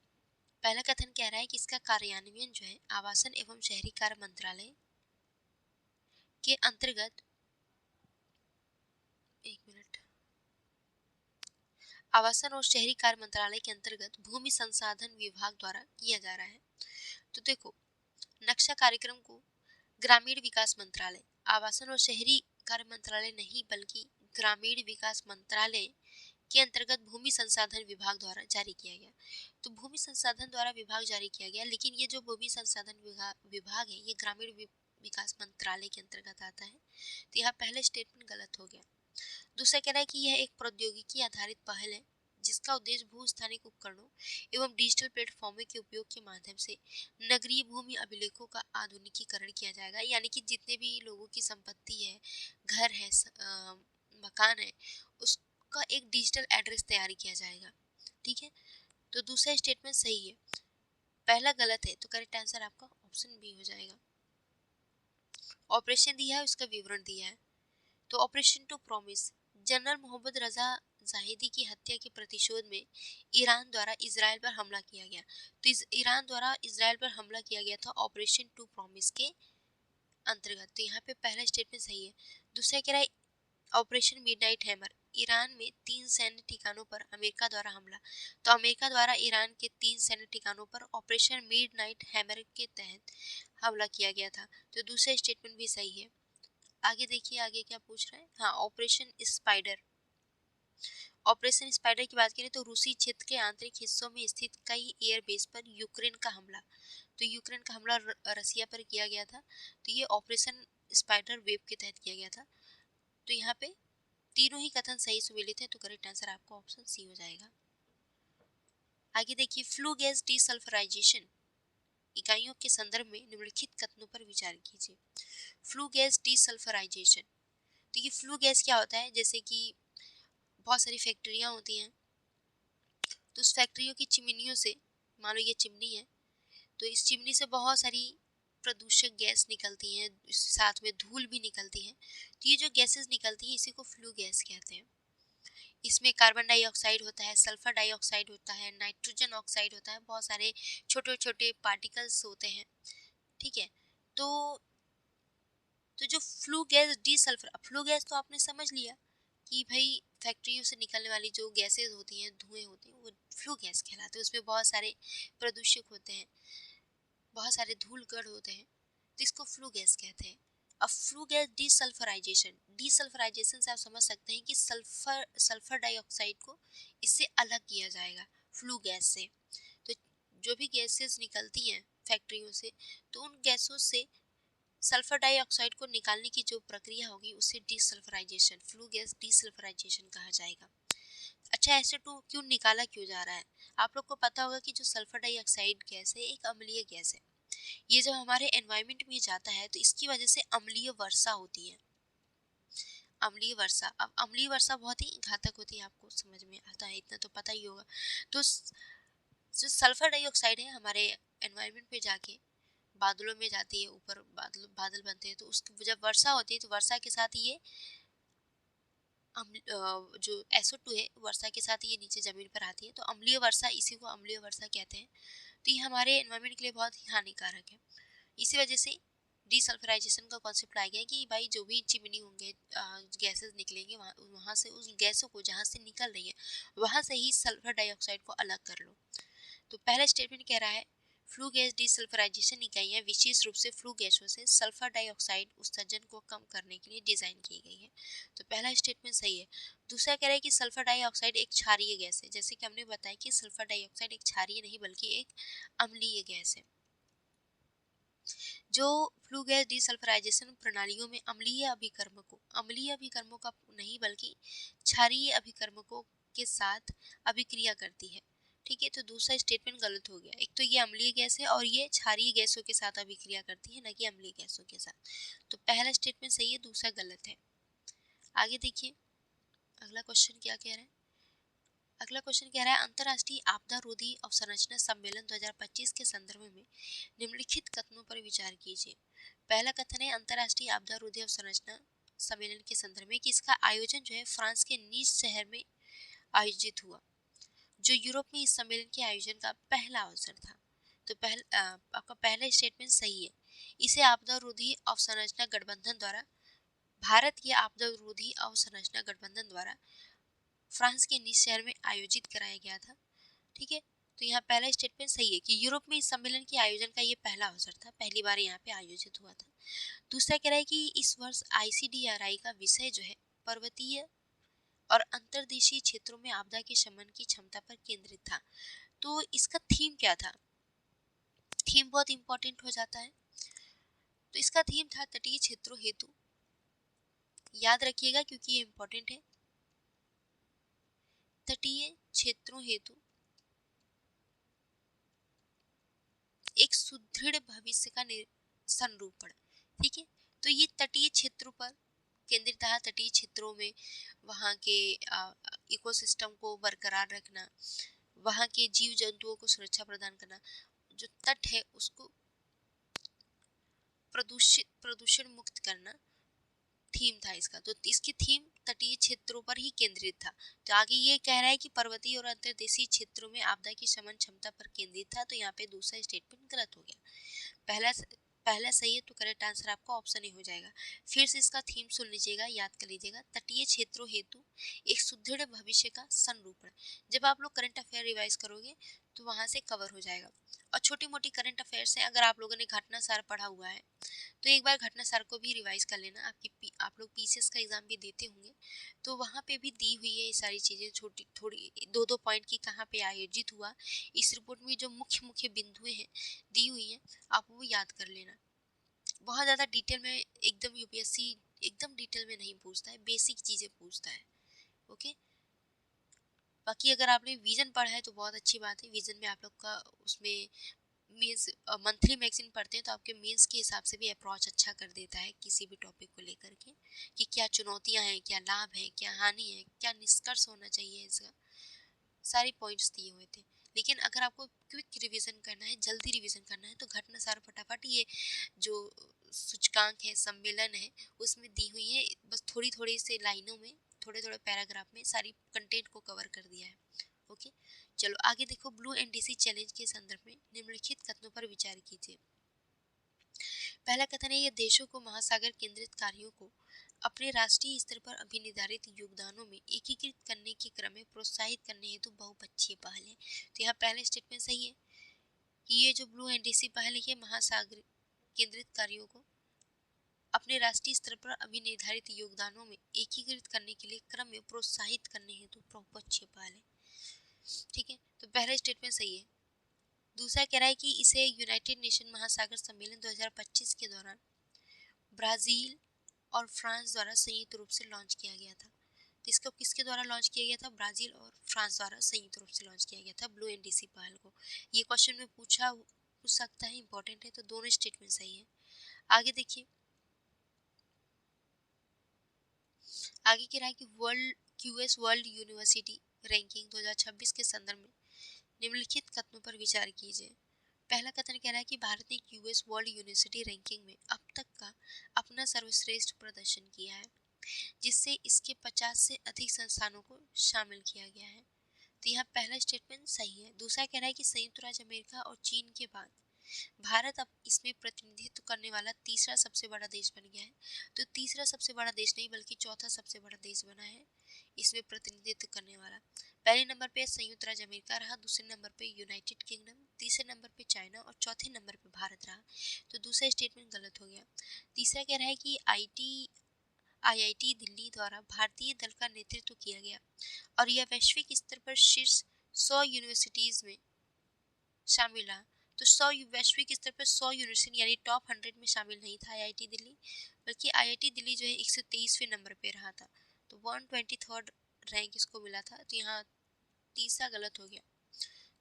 पहला कथन कह रहा है कि इसका कार्यान्वयन जो है आवासन एवं शहरी कार्य मंत्रालय के अंतर्गत, एक मिनट, आवासन और शहरी कार्य मंत्रालय के अंतर्गत भूमि संसाधन विभाग द्वारा किया जा रहा है। तो देखो, नक्शा कार्यक्रम को ग्रामीण विकास मंत्रालय, आवासन और शहरी कार्य मंत्रालय नहीं बल्कि ग्रामीण विकास मंत्रालय के अंतर्गत भूमि संसाधन विभाग द्वारा जारी किया गया। तो भूमि संसाधन द्वारा विभाग जारी किया गया, लेकिन ये जो भूमि संसाधन विभाग है ये ग्रामीण विकास मंत्रालय के अंतर्गत आता है। तो यहाँ पहले स्टेटमेंट गलत हो गया। दूसरा कह रहा है कि यह एक प्रौद्योगिकी आधारित पहल है जिसका उद्देश्य भू स्थानिक उपकरणों एवं डिजिटल प्लेटफॉर्मों के उपयोग के माध्यम से नगरीय भूमि अभिलेखों का आधुनिकीकरण किया जाएगा। यानी कि जितने भी लोगों की संपत्ति है, घर है, मकान है, उसका एक डिजिटल एड्रेस तैयार किया जाएगा। ठीक है, तो दूसरा स्टेटमेंट सही है, पहला गलत है। तो करेक्ट आंसर आपका ऑप्शन बी हो जाएगा। ऑपरेशन दिया है, उसका विवरण दिया है। तो operation true promise, general Mohammad Reza Zahedi की हत्या के प्रतिशोध में ईरान द्वारा इजराइल पर हमला किया गया। तो ईरान द्वारा इजराइल पर हमला किया गया था ऑपरेशन टू प्रॉमिस के अंतर्गत। तो यहाँ पे पहला स्टेटमेंट सही है। दूसरा कह रहा है ऑपरेशन मिडनाइट हैमर, ईरान में 3 सैन्य ठिकानों पर अमेरिका द्वारा हमला। तो अमेरिका द्वारा ईरान के 3 सैन्य ठिकानों पर ऑपरेशन मिडनाइट हैमर के तहत हमला किया गया था। तो दूसरा स्टेटमेंट भी सही है। आगे देखिए, आगे क्या पूछ रहा है। हाँ, ऑपरेशन स्पाइडर, ऑपरेशन स्पाइडर की बात करें तो रूसी क्षेत्र के आंतरिक हिस्सों में स्थित कई एयरबेस पर यूक्रेन का हमला। तो यूक्रेन का हमला रसिया पर किया गया था। तो ये ऑपरेशन स्पाइडर वेव के तहत किया गया था। तो यहाँ पे तीनों ही कथन सही सुमेलित है, तो करेक्ट आंसर आपका ऑप्शन सी हो जाएगा। आगे देखिए, फ्लू गैस डीसल्फराइजेशन इकाइयों के संदर्भ में निम्नलिखित कथनों पर विचार कीजिए। फ्लू गैस डीसल्फराइजेशन, तो ये फ्लू गैस क्या होता है, जैसे कि बहुत सारी फैक्ट्रियां होती हैं, तो उस फैक्ट्रियों की चिमनियों से, मान लो ये चिमनी है, तो इस चिमनी से बहुत सारी प्रदूषक गैस निकलती हैं, साथ में धूल भी निकलती है। तो ये जो गैसेस निकलती है, इसी को फ्लू गैस कहते हैं। इसमें कार्बन डाइऑक्साइड होता है, सल्फर डाइऑक्साइड होता है, नाइट्रोजन ऑक्साइड होता है, बहुत सारे छोटे छोटे पार्टिकल्स होते हैं। ठीक है, तो जो फ्लू गैस फ्लू गैस तो आपने समझ लिया कि भाई फैक्ट्रियों से निकलने वाली जो गैसेस होती हैं, धुएं होते हैं, वो फ्लू गैस कहलाते हैं। उसमें बहुत सारे प्रदूषक होते हैं, बहुत सारे धूल कण होते हैं, तो इसको फ्लू गैस कहते हैं। अब फ्लू गैस डीसल्फराइजेशन से आप समझ सकते हैं कि सल्फर डाइऑक्साइड को इससे अलग किया जाएगा फ्लू गैस से। तो जो भी गैसेस निकलती हैं फैक्ट्रियों से, तो उन गैसों से सल्फर डाइऑक्साइड को निकालने की जो प्रक्रिया होगी, उसे डीसल्फराइजेशन, फ्लू गैस डीसल्फराइजेशन कहा जाएगा। अच्छा, ऐसे तो क्यों निकाला क्यों जा रहा है? आप लोग को पता होगा कि जो सल्फर डाइऑक्साइड गैस है, एक अम्लीय गैस है। ये जब हमारे एनवायरनमेंट में जाता है, तो इसकी वजह से अम्लीय वर्षा होती है। अम्लीय वर्षा, अब अम्लीय वर्षा बहुत ही घातक होती है, आपको समझ में आता है, इतना तो पता ही होगा। तो जो सल्फर डाइऑक्साइड है, हमारे एनवायरनमेंट में जाके बादलों में जाती है, ऊपर बादल बादल बनते हैं, तो उसकी जब वर्षा होती है, तो वर्षा के साथ ये जो SO2 है, वर्षा के साथ ये नीचे जमीन पर आती है, तो अम्लीय वर्षा, इसी को अम्लीय वर्षा कहते हैं। तो ये हमारे एनवायरनमेंट के लिए बहुत ही हानिकारक है। इसी वजह से डीसल्फराइजेशन का कॉन्सेप्ट आ गया कि भाई जो भी चिमनी होंगे, गैसेस निकलेंगे, वहाँ से उस गैसों को जहाँ से निकल रही है, वहाँ से ही सल्फर डाइऑक्साइड को अलग कर लो। तो पहला स्टेटमेंट कह रहा है, फ्लू गैस डीसल्फराइजेशन इकाइयाँ विशेष रूप से फ्लू गैसों से सल्फर डाइऑक्साइड उत्सर्जन को कम करने के लिए डिजाइन की गई है। तो पहला स्टेटमेंट सही है। दूसरा कह रहा है कि सल्फर डाइऑक्साइड एक क्षारीय गैस है, जैसे कि हमने बताया कि सल्फर डाइऑक्साइड एक क्षारीय नहीं बल्कि एक अम्लीय गैस है। जो फ्लू गैस डीसल्फराइजेशन प्रणालियों में अम्लीय अभिकर्मकों का नहीं बल्कि क्षारीय अभिकर्मकों के साथ अभिक्रिया करती है। ठीक है, तो दूसरा स्टेटमेंट गलत हो गया। एक तो ये अम्लीय गैस है और ये क्षारीय गैसों के साथ अभिक्रिया करती है, न कि अम्लीय गैसों के साथ। तो पहला स्टेटमेंट सही है, दूसरा गलत है। आगे देखिए, अगला क्वेश्चन क्या कह रहा है। अगला क्वेश्चन कह रहा है, अंतर्राष्ट्रीय आपदा रोधी अवसंरचना सम्मेलन 2025 के संदर्भ में निम्नलिखित कथनों पर विचार कीजिए। पहला कथन है, अंतर्राष्ट्रीय आपदा रोधी अवसंरचना सम्मेलन के संदर्भ में, कि इसका आयोजन जो है फ्रांस के नीस शहर में आयोजित हुआ, जो यूरोप में इस सम्मेलन के आयोजन का पहला अवसर था। तो आपका पहला स्टेटमेंट सही है। इसे आपदा रोधी अवसंरचना गठबंधन द्वारा, भारत के आपदा रोधी अवसंरचना गठबंधन द्वारा फ्रांस के नीस शहर में आयोजित कराया गया था। ठीक है, तो यहाँ पहला स्टेटमेंट सही है कि यूरोप में इस सम्मेलन के आयोजन का ये पहला अवसर था, पहली बार यहाँ पे आयोजित हुआ था। दूसरा कह रहा है कि इस वर्ष ICDRI का विषय जो है पर्वतीय और अंतर्देशीय क्षेत्रों में आपदा के शमन की क्षमता पर केंद्रित था। तो इसका थीम क्या था? थीम बहुत इंपॉर्टेंट हो जाता है। तो इसका थीम था तटीय क्षेत्रों हेतु, याद रखिएगा क्योंकि ये इंपॉर्टेंट है। तटीय क्षेत्रों हेतु एक सुदृढ़ भविष्य का संरूपण। ठीक है, तो ये तटीय क्षेत्रों पर केंद्रित था। तटीय क्षेत्रों में वहाँ के इकोसिस्टम को बरकरार रखना, वहाँ के जीव जंतुओं को सुरक्षा प्रदान करना, जो तट है उसको प्रदूषण मुक्त करना थीम था इसका। तो इसकी थीम तटीय क्षेत्रों पर ही केंद्रित था। तो आगे ये कह रहा है कि पर्वतीय और अंतर्देशीय क्षेत्रों में आपदा की शमन क्षमता पर केंद्रित था। तो यहाँ पे दूसरा स्टेटमेंट गलत हो गया। पहला सही है, तो करेक्ट आंसर आपका ऑप्शन ही हो जाएगा। फिर से इसका थीम सुन लीजिएगा, याद कर लीजिएगा। तटीय क्षेत्रों हेतु एक सुदृढ़ भविष्य का संरूपण। जब आप लोग करंट अफेयर रिवाइज करोगे तो वहां से कवर हो जाएगा। और छोटी मोटी करंट अफेयर से अगर आप लोगों ने घटना सार पढ़ा हुआ है, तो एक बार घटना सार को भी रिवाइज कर लेना। आप लोग PCS का एग्जाम भी देते होंगे, तो वहाँ पे भी दी हुई है ये सारी चीज़ें, छोटी थोड़ी 2-2 पॉइंट की कहाँ पे आयोजित हुआ। इस रिपोर्ट में जो मुख्य मुख्य बिंदुएं हैं दी हुई हैं, आप वो याद कर लेना। बहुत ज़्यादा डिटेल में एकदम UPSC एकदम डिटेल में नहीं पूछता है, बेसिक चीजें पूछता है। ओके, बाकी अगर आपने विजन पढ़ा है तो बहुत अच्छी बात है। विजन में आप लोग का उसमें मीन्स मंथली मैगजीन पढ़ते हैं तो आपके मीन्स के हिसाब से भी अप्रोच अच्छा कर देता है किसी भी टॉपिक को लेकर के, कि क्या चुनौतियां हैं, क्या लाभ है, क्या हानि है, क्या निष्कर्ष होना चाहिए इसका, सारे पॉइंट्स दिए हुए थे। लेकिन अगर आपको क्विक रिवीजन करना है, जल्दी रिवीजन करना है, तो घटना सार फटाफट ये जो सूचकांक है, सम्मेलन है, उसमें दी हुई है, बस थोड़ी थोड़ी से लाइनों में, थोड़े थोड़े पैराग्राफ में सारी कंटेंट को कवर कर दिया है। ओके, चलो आगे देखो। ब्लू एनडीसी चैलेंज के संदर्भ में निम्नलिखित कथनों पर विचार कीजिए। पहला कथन है, यह देशों को महासागर केंद्रित कार्यों को अपने राष्ट्रीय स्तर पर अभिनिर्धारित योगदानों में एकीकृत करने के क्रम में प्रोत्साहित करने हेतु बहुपक्षीय पहल है। तो यहाँ पहला स्टेटमेंट सही है कि ये जो ब्लू एनडीसी पहल है, महासागर केंद्रित कार्यों को अपने राष्ट्रीय स्तर पर अभिनिर्धारित योगदानों में एकीकृत करने के लिए क्रम में प्रोत्साहित करने हेतु बहुपक्षीय पहल है। ठीक है, तो पहला स्टेटमेंट सही है। दूसरा कह रहा है कि इसे यूनाइटेड नेशन महासागर सम्मेलन 2025 के दौरान ब्राजील और फ्रांस द्वारा संयुक्त रूप से लॉन्च किया गया था। इसको किसके द्वारा लॉन्च किया गया था? ब्राजील और फ्रांस द्वारा संयुक्त रूप से लॉन्च किया गया था ब्लू एनडीसी पहल को। ये क्वेश्चन में पूछ सकता है, इंपॉर्टेंट है, तो दोनों स्टेटमेंट सही है। आगे देखिए, आगे कह रहा है कि क्यूएस वर्ल्ड यूनिवर्सिटी रैंकिंग 2026 के संदर्भ में निम्नलिखित कथनों पर विचार कीजिए। पहला कथन कह रहा है कि भारत ने यूएस वर्ल्ड यूनिवर्सिटी रैंकिंग में अब तक का अपना सर्वश्रेष्ठ प्रदर्शन किया है, जिससे इसके 50 से अधिक संस्थानों को शामिल किया गया है। तो यहाँ पहला स्टेटमेंट सही है। दूसरा कह रहा है कि संयुक्त राज्य अमेरिका और चीन के बाद भारत अब इसमें प्रतिनिधित्व करने वाला तीसरा सबसे बड़ा देश बन गया है। तो तीसरा सबसे बड़ा देश नहीं बल्कि चौथा सबसे बड़ा देश बना है इसमें प्रतिनिधित्व करने वाला। पहले नंबर पे संयुक्त राज्य अमेरिका रहा, दूसरे नंबर पे यूनाइटेड किंगडम, तीसरे नंबर पे चाइना और चौथे नंबर पे भारत रहा। तो दूसरा स्टेटमेंट गलत हो गया। तीसरा कह रहा है कि आईआईटी दिल्ली द्वारा भारतीय दल का नेतृत्व किया गया और यह वैश्विक स्तर पर शीर्ष 100 यूनिवर्सिटीज में शामिल रहा। तो 100 वैश्विक स्तर पर 100 यूनिवर्सिटी यानी टॉप 100 में शामिल नहीं था आईआईटी दिल्ली, बल्कि आईआईटी दिल्ली जो है 123वें नंबर पे रहा था। तो 123rd रैंक इसको मिला था। तो यहाँ तीसरा गलत हो गया।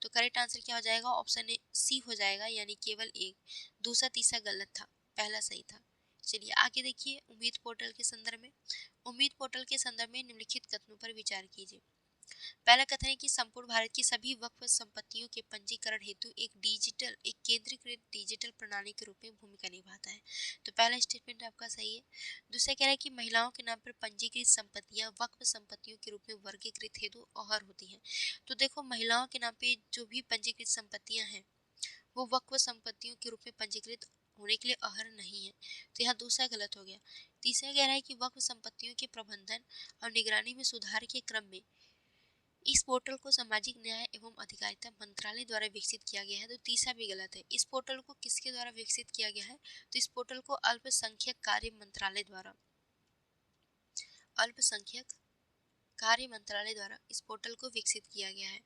तो करेक्ट आंसर क्या हो जाएगा? ऑप्शन सी हो जाएगा, यानी केवल एक। दूसरा तीसरा गलत था, पहला सही था। चलिए आगे देखिए, उम्मीद पोर्टल के संदर्भ में। उम्मीद पोर्टल के संदर्भ में निम्नलिखित कथनों पर विचार कीजिए। पहला कथन है कि संपूर्ण भारत की सभी वक्फ संपत्तियों के पंजीकरण हेतु एक केंद्रीकृत डिजिटल प्रणाली के रूप में भूमिका निभाता है। तो पहला स्टेटमेंट आपका सही है। दूसरा कह रहा है कि महिलाओं के नाम पर पंजीकृत संपत्तियां वक्फ संपत्तियों के रूप में वर्गीकृत हेतु अहर होती हैं। तो देखो, महिलाओं के नाम पे जो भी पंजीकृत संपत्तियां हैं वो वक्फ संपत्तियों के रूप में पंजीकृत होने के लिए अहर नहीं है। तो यहाँ दूसरा गलत हो गया। तीसरा कह रहा है कि वक्फ संपत्तियों के प्रबंधन और निगरानी में सुधार के क्रम में इस पोर्टल को सामाजिक न्याय एवं अधिकारिता मंत्रालय द्वारा विकसित किया गया है। तो तीसरा भी गलत है। इस पोर्टल को किसके द्वारा विकसित किया गया है? तो इस पोर्टल को अल्पसंख्यक कार्य मंत्रालय द्वारा इस पोर्टल को विकसित किया गया है।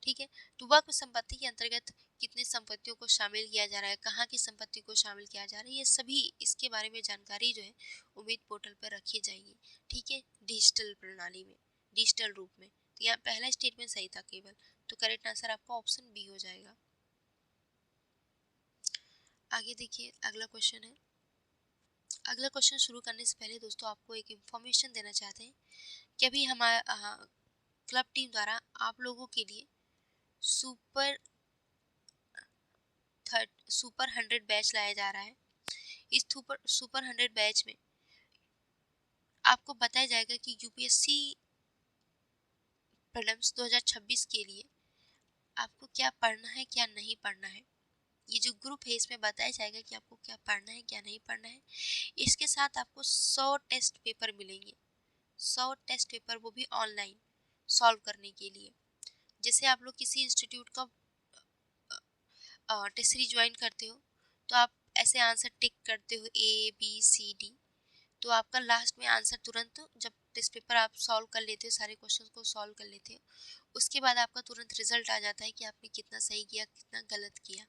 ठीक है, तो वक्फ संपत्ति के अंतर्गत कितने संपत्तियों को शामिल किया जा रहा है, कहाँ की संपत्ति को शामिल किया जा रहा है, ये सभी इसके बारे में जानकारी जो है उम्मीद पोर्टल पर रखी जाएगी। ठीक है, डिजिटल प्रणाली में, डिजिटल रूप में। तो यहाँ पहला स्टेटमेंट सही था केवल। तो करेक्ट आंसर आपका ऑप्शन बी हो जाएगा। आगे देखिए, अगला क्वेश्चन है। अगला क्वेश्चन शुरू करने से पहले दोस्तों आपको एक इन्फॉर्मेशन देना चाहते हैं कि अभी हमारा क्लब टीम द्वारा आप लोगों के लिए सुपर 100 बैच लाया जा रहा है। इस सुपर 100 बैच में आपको बताया जाएगा कि यूपीएससी प्रीलिम्स 2026 के लिए आपको क्या पढ़ना है, क्या नहीं पढ़ना है। ये जो ग्रुप है इसमें बताया जाएगा कि आपको क्या पढ़ना है, क्या नहीं पढ़ना है। इसके साथ आपको 100 टेस्ट पेपर मिलेंगे। 100 टेस्ट पेपर, वो भी ऑनलाइन सॉल्व करने के लिए। जैसे आप लोग किसी इंस्टीट्यूट का टेस्ट सीरीज ज्वाइन करते हो तो आप ऐसे आंसर टिक करते हो A B C D, तो आपका लास्ट में आंसर तुरंत जब टेस्ट पेपर आप सॉल्व कर लेते हो, सारे क्वेश्चन को सॉल्व कर लेते हो, उसके बाद आपका तुरंत रिजल्ट आ जाता है कि आपने कितना सही किया, कितना गलत किया।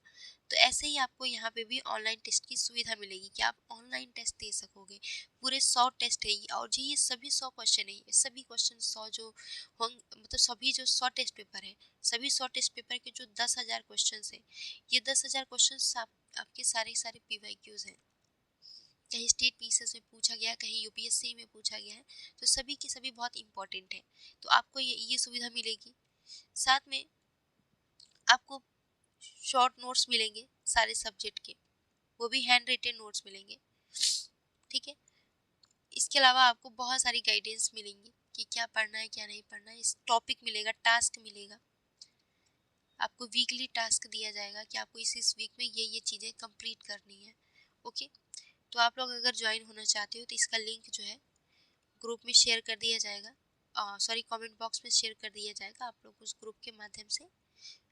तो ऐसे ही आपको यहाँ पे भी ऑनलाइन टेस्ट की सुविधा मिलेगी कि आप ऑनलाइन टेस्ट दे सकोगे। पूरे 100 टेस्ट है और जी ये सभी 100 क्वेश्चन है, ये सभी क्वेश्चन 100 जो होंगे, मतलब सभी जो 100 टेस्ट पेपर है, सभी 100 टेस्ट पेपर के जो 10,000 क्वेश्चन है, ये 10,000 क्वेश्चन आपके सारे सारे PYQs हैं। कहीं स्टेट पीसीएस में पूछा गया, कहीं यूपीएससी में पूछा गया है, तो सभी के सभी बहुत इंपॉर्टेंट है। तो आपको ये सुविधा मिलेगी। साथ में आपको शॉर्ट नोट्स मिलेंगे सारे सब्जेक्ट के, वो भी हैंड रिटन नोट्स मिलेंगे, ठीक है। इसके अलावा आपको बहुत सारी गाइडेंस मिलेंगी कि क्या पढ़ना है क्या नहीं पढ़ना है। इस टॉपिक मिलेगा, टास्क मिलेगा, आपको वीकली टास्क दिया जाएगा कि आपको इस वीक में ये चीज़ें कंप्लीट करनी है। ओके, तो आप लोग अगर ज्वाइन होना चाहते हो तो इसका लिंक जो है ग्रुप में शेयर कर दिया जाएगा, सॉरी कमेंट बॉक्स में शेयर कर दिया जाएगा। आप लोग उस ग्रुप के माध्यम से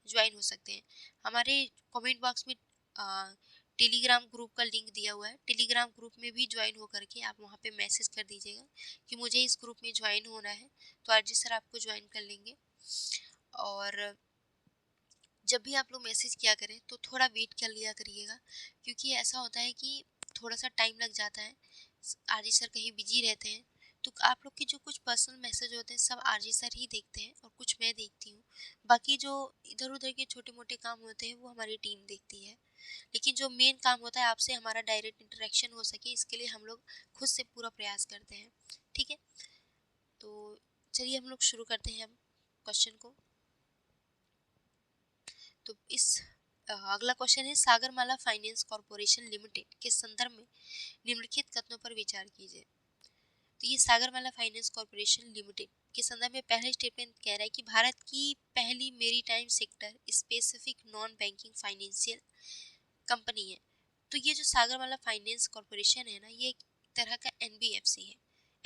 ज्वाइन हो सकते हैं। हमारे कमेंट बॉक्स में टेलीग्राम ग्रुप का लिंक दिया हुआ है, टेलीग्राम ग्रुप में भी ज्वाइन हो करके आप वहाँ पे मैसेज कर दीजिएगा कि मुझे इस ग्रुप में ज्वाइन होना है, तो आरजी सर आपको ज्वाइन कर लेंगे। और जब भी आप लोग मैसेज किया करें तो थोड़ा वेट कर लिया करिएगा, क्योंकि ऐसा होता है कि थोड़ा सा टाइम लग जाता है, आरजी सर कहीं बिजी रहते हैं। तो आप लोग के जो कुछ पर्सनल मैसेज होते हैं सब आरजी सर ही देखते हैं और कुछ मैं देखती हूँ। बाकी जो इधर उधर के छोटे मोटे काम होते हैं वो हमारी टीम देखती है, लेकिन जो मेन काम होता है आपसे हमारा डायरेक्ट इंटरेक्शन हो सके, इसके लिए हम लोग खुद से पूरा प्रयास करते हैं, ठीक है। तो चलिए हम लोग शुरू करते हैं हम क्वेश्चन को। तो अगला क्वेश्चन है, सागरमाला फाइनेंस कॉर्पोरेशन लिमिटेड के संदर्भ में निम्नलिखित कथनों पर विचार कीजिए। तो ये सागरमाला फाइनेंस कॉर्पोरेशन लिमिटेड के संदर्भ में पहला स्टेटमेंट कह रहा है कि भारत की पहली maritime sector specific non banking financial company है। तो ये जो सागरमाला फाइनेंस कॉर्पोरेशन है ना, ये एक तरह का एनबीएफसी है।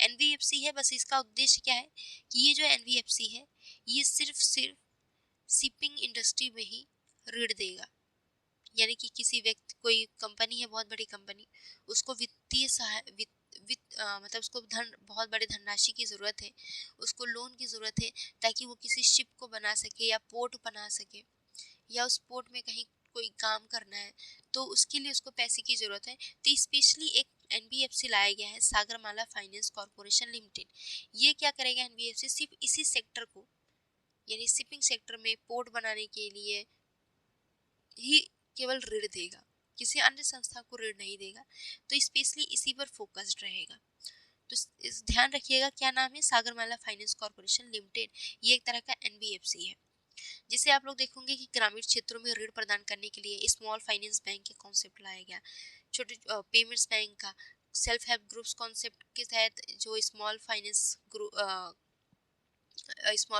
एनबीएफसी है, बस इसका उद्देश्य क्या है कि ये जो एनबीएफसी है ये सिर्फ शिपिंग इंडस्ट्री में ही ऋण देगा। यानी कि किसी व्यक्ति, कोई कंपनी है बहुत बड़ी कंपनी, उसको वित्तीय सहाय मतलब उसको बहुत बड़े धनराशि की ज़रूरत है, उसको लोन की ज़रूरत है ताकि वो किसी शिप को बना सके या पोर्ट बना सके, या उस पोर्ट में कहीं कोई काम करना है तो उसके लिए उसको पैसे की ज़रूरत है। तो स्पेशली एक एनबीएफसी लाया गया है, सागरमाला फाइनेंस कॉर्पोरेशन लिमिटेड। ये क्या करेगा एनबीएफसी, सिर्फ इसी सेक्टर को, यानी शिपिंग सेक्टर में पोर्ट बनाने के लिए ही केवल ऋण देगा, किसी अन्य संस्था को ऋण नहीं देगा। तो स्पेशली इसी पर फोकस्ड रहेगा। तो इस ध्यान रखिएगा, क्या नाम है, सागरमाला फाइनेंस कॉर्पोरेशन लिमिटेड। ये एक तरह का एनबीएफसी है, जिसे आप लोग देखोगे कि ग्रामीण क्षेत्रों में ऋण प्रदान करने के लिए स्मॉल फाइनेंस बैंक के कॉन्सेप्ट लाया गया। छोटे पेमेंट्स बैंक का सेल्फ हेल्प ग्रुप्स कॉन्सेप्ट के तहत जो स्मॉल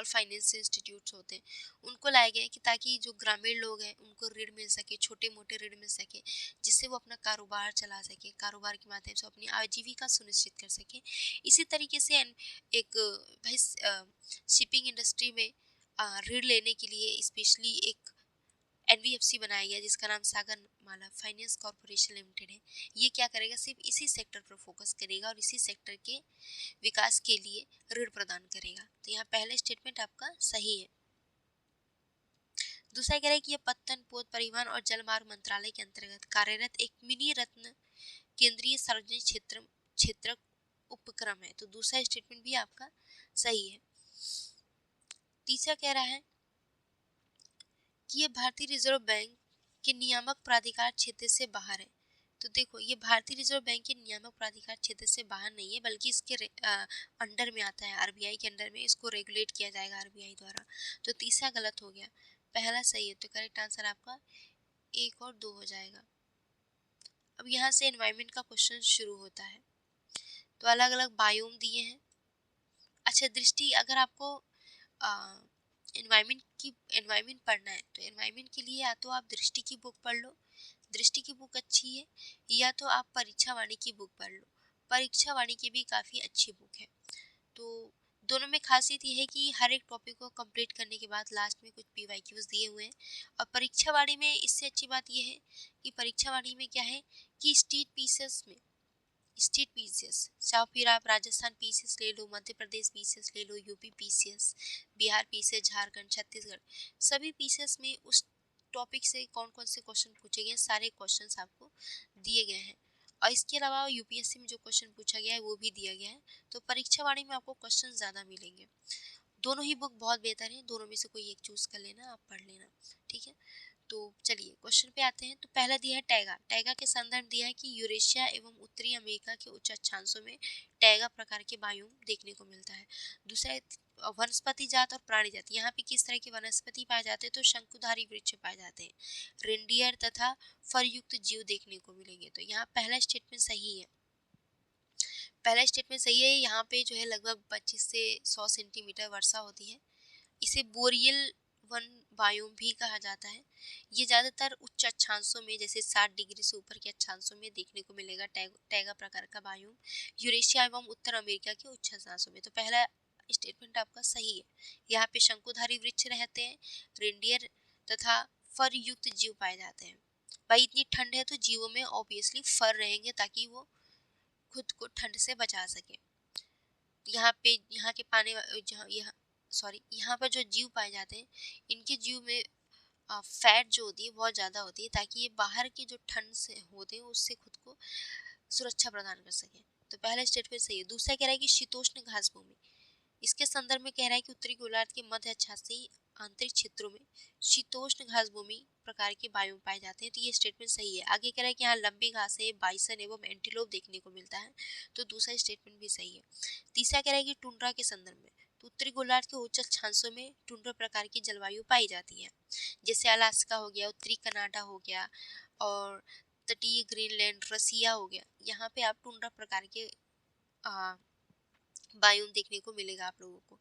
फाइनेंस इंस्टीट्यूट्स होते हैं उनको लाए गए कि ताकि जो ग्रामीण लोग हैं उनको ऋण मिल सके, छोटे मोटे ऋण मिल सके, जिससे वो अपना कारोबार चला सके, कारोबार के माध्यम से अपनी आजीविका सुनिश्चित कर सके। इसी तरीके से एक भाई शिपिंग इंडस्ट्री में ऋण लेने के लिए स्पेशली एक एनबीएफसी बनाया गया जिसका नाम सागरमाला फाइनेंस कॉर्पोरेशन लिमिटेड है। ये क्या करेगा, सिर्फ इसी सेक्टर पर फोकस करेगा और इसी सेक्टर के विकास के लिए ऋण प्रदान करेगा। तो यहाँ पहला स्टेटमेंट आपका सही है। दूसरा कह रहा है कि यह पत्तन पोत परिवहन और जलमार्ग मंत्रालय के अंतर्गत कार्यरत एक मिनी रत्न केंद्रीय सार्वजनिक क्षेत्र उपक्रम है। तो दूसरा स्टेटमेंट भी आपका सही है। तीसरा कह रहा है कि ये भारतीय रिजर्व बैंक के नियामक प्राधिकार क्षेत्र से बाहर है। तो देखो, ये भारतीय रिजर्व बैंक के नियामक प्राधिकार क्षेत्र से बाहर नहीं है, बल्कि इसके अंडर में आता है, आरबीआई के अंडर में इसको रेगुलेट किया जाएगा आरबीआई द्वारा। तो तीसरा गलत हो गया, पहला सही है। तो करेक्ट आंसर आपका 1 और 2 हो जाएगा। अब यहाँ से एनवायरमेंट का क्वेश्चन शुरू होता है। तो अलग अलग बायोम दिए हैं। अच्छा, दृष्टि, अगर आपको एनवायरमेंट पढ़ना है तो एनवायरमेंट के लिए या तो आप दृष्टि की बुक पढ़ लो, दृष्टि की बुक अच्छी है, या तो आप परीक्षा वाणी की बुक पढ़ लो, परीक्षा वाणी की भी काफ़ी अच्छी बुक है। तो दोनों में खासियत ये है कि हर एक टॉपिक को कंप्लीट करने के बाद लास्ट में कुछ पीवाईक्यूज दिए हुए हैं। और परीक्षा वाणी में इससे अच्छी बात यह है कि परीक्षा वाणी में क्या है कि स्टेट पीसेस में स्टेट पीसीएस, चाहे फिर आप राजस्थान पीसीएस ले लो, मध्य प्रदेश पीसीएस ले लो, UP PCS, Bihar PCS, Jharkhand, Chhattisgarh, सभी पीसीएस में उस टॉपिक से कौन कौन से क्वेश्चन पूछे गए सारे क्वेश्चंस आपको दिए गए हैं। और इसके अलावा यूपीएससी में जो क्वेश्चन पूछा गया है वो भी दिया गया है। तो परीक्षा वाणी में आपको क्वेश्चन ज़्यादा मिलेंगे। दोनों ही बुक बहुत बेहतर है, दोनों में से कोई एक चूज कर लेना, आप पढ़ लेना, ठीक है। तो चलिए क्वेश्चन पे आते हैं। तो पहला दिया है टैगा। टैगा के संदर्भ दिया है कि यूरेशिया एवं उत्तरी अमेरिका के उच्च अक्षांशों में टैगा प्रकार के बायोम देखने को मिलता है। दूसरा है वनस्पति जात और प्राणी जात। यहाँ पे किस तरह के वनस्पति पाए जाते हैं, तो शंकुधारी वृक्ष पाए जाते हैं, रेंडियर तथा फर युक्त जीव देखने को मिलेंगे। तो यहाँ पहला स्टेटमेंट सही है, पहला स्टेटमेंट सही है। यहाँ पे जो है लगभग 25 से 100 सेंटीमीटर वर्षा होती है। इसे बोरियल वन बायोम भी कहा जाता है। ये ज़्यादातर उच्च अक्षांशों में जैसे 60 डिग्री से ऊपर के अक्षांशों में देखने को मिलेगा टैगा प्रकार का बायोम, यूरेशिया एवं उत्तर अमेरिका के उच्च अक्षांशों में। तो पहला स्टेटमेंट आपका सही है। यहाँ पे शंकुधारी वृक्ष रहते हैं, रेंडियर तथा फर युक्त जीव पाए जाते हैं। भाई इतनी ठंड है तो जीवों में ऑब्वियसली फर रहेंगे ताकि वो खुद को ठंड से बचा सके। यहाँ पे यहाँ के पानी यहाँ पर जो जीव पाए जाते हैं, इनके जीव में फैट जो होती है बहुत ज़्यादा होती है ताकि ये बाहर की जो ठंड से होते हैं उससे खुद को सुरक्षा प्रदान कर सके। तो पहला स्टेटमेंट सही है। दूसरा कह रहा है कि शीतोष्ण घास भूमि, इसके संदर्भ में कह रहा है कि उत्तरी गोलार्ध के मध्य अक्षांशीय आंतरिक क्षेत्रों में शीतोष्ण घास भूमि प्रकार के बायोम पाए जाते हैं। तो ये स्टेटमेंट सही है। आगे कह रहा है कि यहाँ लंबी घासें, बाइसन एवं एंटीलोप देखने को मिलता है। तो दूसरा स्टेटमेंट भी सही है। तीसरा कह रहा है कि टुंड्रा के संदर्भ में, तो उत्तरी गोलार्ध के उच्च अक्षांशों में टुंड्रा प्रकार की जलवायु पाई जाती है, जैसे अलास्का हो गया, उत्तरी कनाडा हो गया और तटीय ग्रीनलैंड, रसिया हो गया। यहाँ पे आप टुंड्रा प्रकार के बायोम देखने को मिलेगा आप लोगों को।